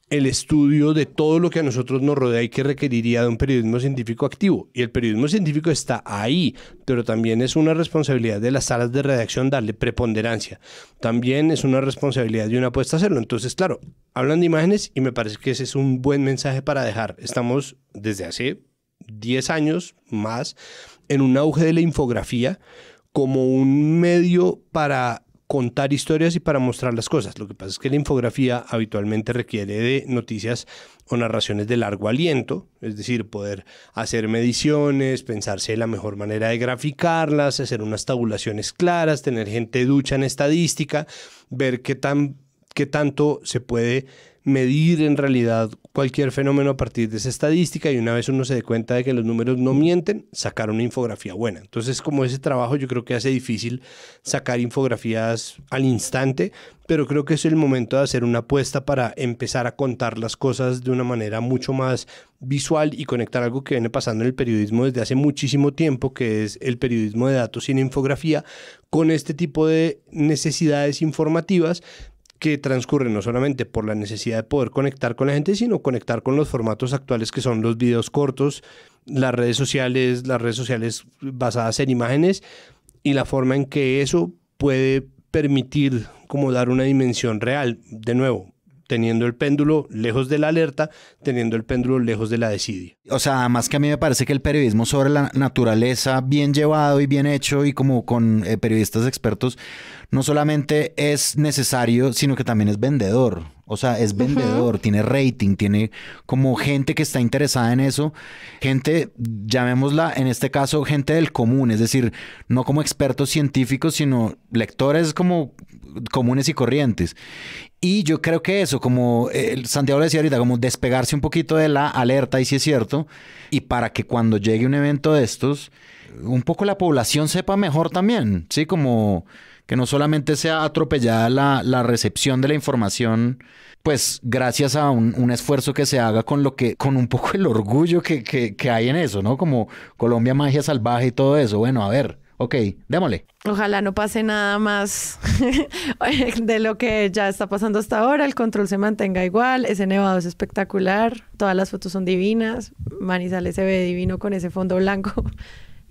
el estudio de todo lo que a nosotros nos rodea y que requeriría de un periodismo científico activo? Y el periodismo científico está ahí, pero también es una responsabilidad de las salas de redacción darle preponderancia. También es una responsabilidad de una apuesta hacerlo. Entonces, claro, hablan de imágenes y me parece que ese es un buen mensaje para dejar. Estamos desde hace 10 años más en un auge de la infografía como un medio para contar historias y para mostrar las cosas. Lo que pasa es que la infografía habitualmente requiere de noticias o narraciones de largo aliento, es decir, poder hacer mediciones, pensarse la mejor manera de graficarlas, hacer unas tabulaciones claras, tener gente ducha en estadística, ver qué tanto se puede medir en realidad cualquier fenómeno a partir de esa estadística, y una vez uno se dé cuenta de que los números no mienten, sacar una infografía buena. Entonces, como ese trabajo yo creo que hace difícil sacar infografías al instante, pero creo que es el momento de hacer una apuesta para empezar a contar las cosas de una manera mucho más visual y conectar algo que viene pasando en el periodismo desde hace muchísimo tiempo, que es el periodismo de datos sin infografía, con este tipo de necesidades informativas que transcurren no solamente por la necesidad de poder conectar con la gente, sino conectar con los formatos actuales, que son los videos cortos, las redes sociales basadas en imágenes, y la forma en que eso puede permitir como dar una dimensión real, de nuevo, teniendo el péndulo lejos de la alerta, teniendo el péndulo lejos de la desidia. O sea, además que a mí me parece que el periodismo sobre la naturaleza, bien llevado y bien hecho, y como con periodistas expertos, no solamente es necesario, sino que también es vendedor. O sea, es vendedor, tiene rating, tiene como gente que está interesada en eso, gente, llamémosla en este caso, gente del común, es decir, no como expertos científicos, sino lectores como comunes y corrientes. Y yo creo que eso, como Santiago le decía ahorita, como despegarse un poquito de la alerta, y sí es cierto, y para que cuando llegue un evento de estos, un poco la población sepa mejor también, ¿sí? Como que no solamente sea atropellada la recepción de la información, pues gracias a un esfuerzo que se haga con un poco el orgullo que hay en eso, ¿no? Como Colombia Magia Salvaje y todo eso. Bueno, a ver, ok, démosle. Ojalá no pase nada más de lo que ya está pasando hasta ahora. El control se mantenga igual. Ese nevado es espectacular. Todas las fotos son divinas. Manizales se ve divino con ese fondo blanco.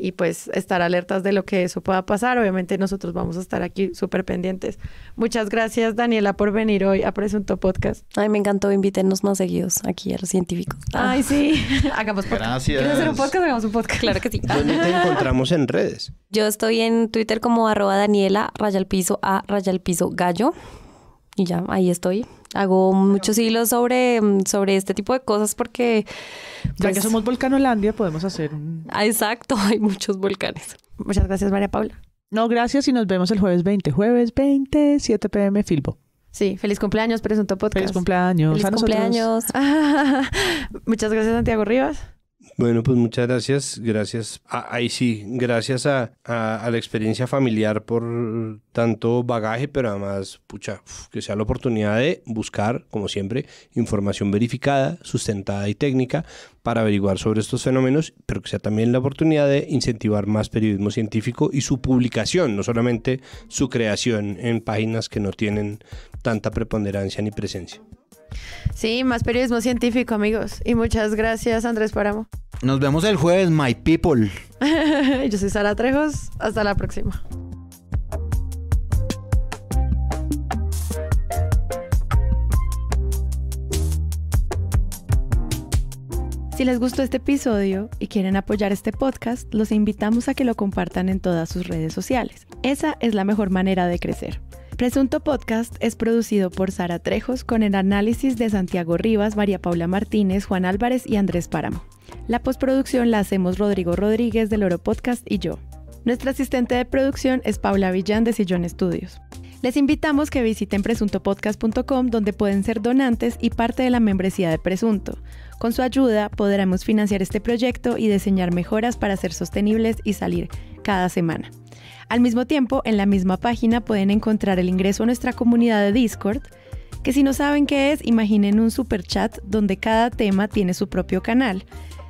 Y pues estar alertas de lo que eso pueda pasar. Obviamente nosotros vamos a estar aquí súper pendientes. Muchas gracias, Daniela, por venir hoy a Presunto Podcast. Ay, me encantó. Invítenos más seguidos aquí a los científicos. Ay, sí. Hagamos podcast. Gracias. ¿Quieres hacer un podcast? Hagamos un podcast. Claro que sí. ¿Dónde te encontramos en redes? Yo estoy en Twitter como @Daniela_A_Gallo. Y ya, ahí estoy. Hago muchos hilos sobre este tipo de cosas porque... Ya que somos Volcanolandia, podemos hacer un... Exacto, hay muchos volcanes. Muchas gracias, María Paula. No, gracias y nos vemos el jueves 20. Jueves 20, 7 p.m. Filbo. Sí, feliz cumpleaños, Presunto Podcast. Feliz cumpleaños. Feliz cumpleaños. Muchas gracias, Santiago Rivas. Bueno, pues muchas gracias. Gracias. Gracias a la experiencia familiar por tanto bagaje, pero además, que sea la oportunidad de buscar, como siempre, información verificada, sustentada y técnica para averiguar sobre estos fenómenos, pero que sea también la oportunidad de incentivar más periodismo científico y su publicación, no solamente su creación en páginas que no tienen tanta preponderancia ni presencia. Sí, más periodismo científico, amigos. Y muchas gracias, Andrés Páramo. Nos vemos el jueves, my people. Yo soy Sara Trejos. Hasta la próxima. Si les gustó este episodio y quieren apoyar este podcast, los invitamos a que lo compartan en todas sus redes sociales. Esa es la mejor manera de crecer. Presunto Podcast es producido por Sara Trejos con el análisis de Santiago Rivas, María Paula Martínez, Juan Álvarez y Andrés Páramo. La postproducción la hacemos Rodrigo Rodríguez del Oro Podcast y yo. Nuestra asistente de producción es Paula Villán de Sillón Estudios. Les invitamos que visiten presuntopodcast.com, donde pueden ser donantes y parte de la membresía de Presunto. Con su ayuda podremos financiar este proyecto y diseñar mejoras para ser sostenibles y salir cada semana. Al mismo tiempo, en la misma página pueden encontrar el ingreso a nuestra comunidad de Discord, que si no saben qué es, imaginen un superchat donde cada tema tiene su propio canal,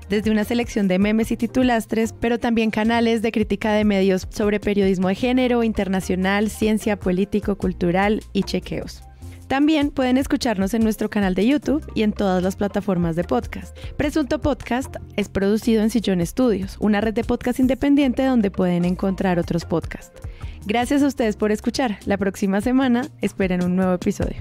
desde una selección de memes y titulastres, pero también canales de crítica de medios sobre periodismo de género, internacional, ciencia, político, cultural y chequeos. También pueden escucharnos en nuestro canal de YouTube y en todas las plataformas de podcast. Presunto Podcast es producido en Sillón Estudios, una red de podcast independiente donde pueden encontrar otros podcasts. Gracias a ustedes por escuchar. La próxima semana esperen un nuevo episodio.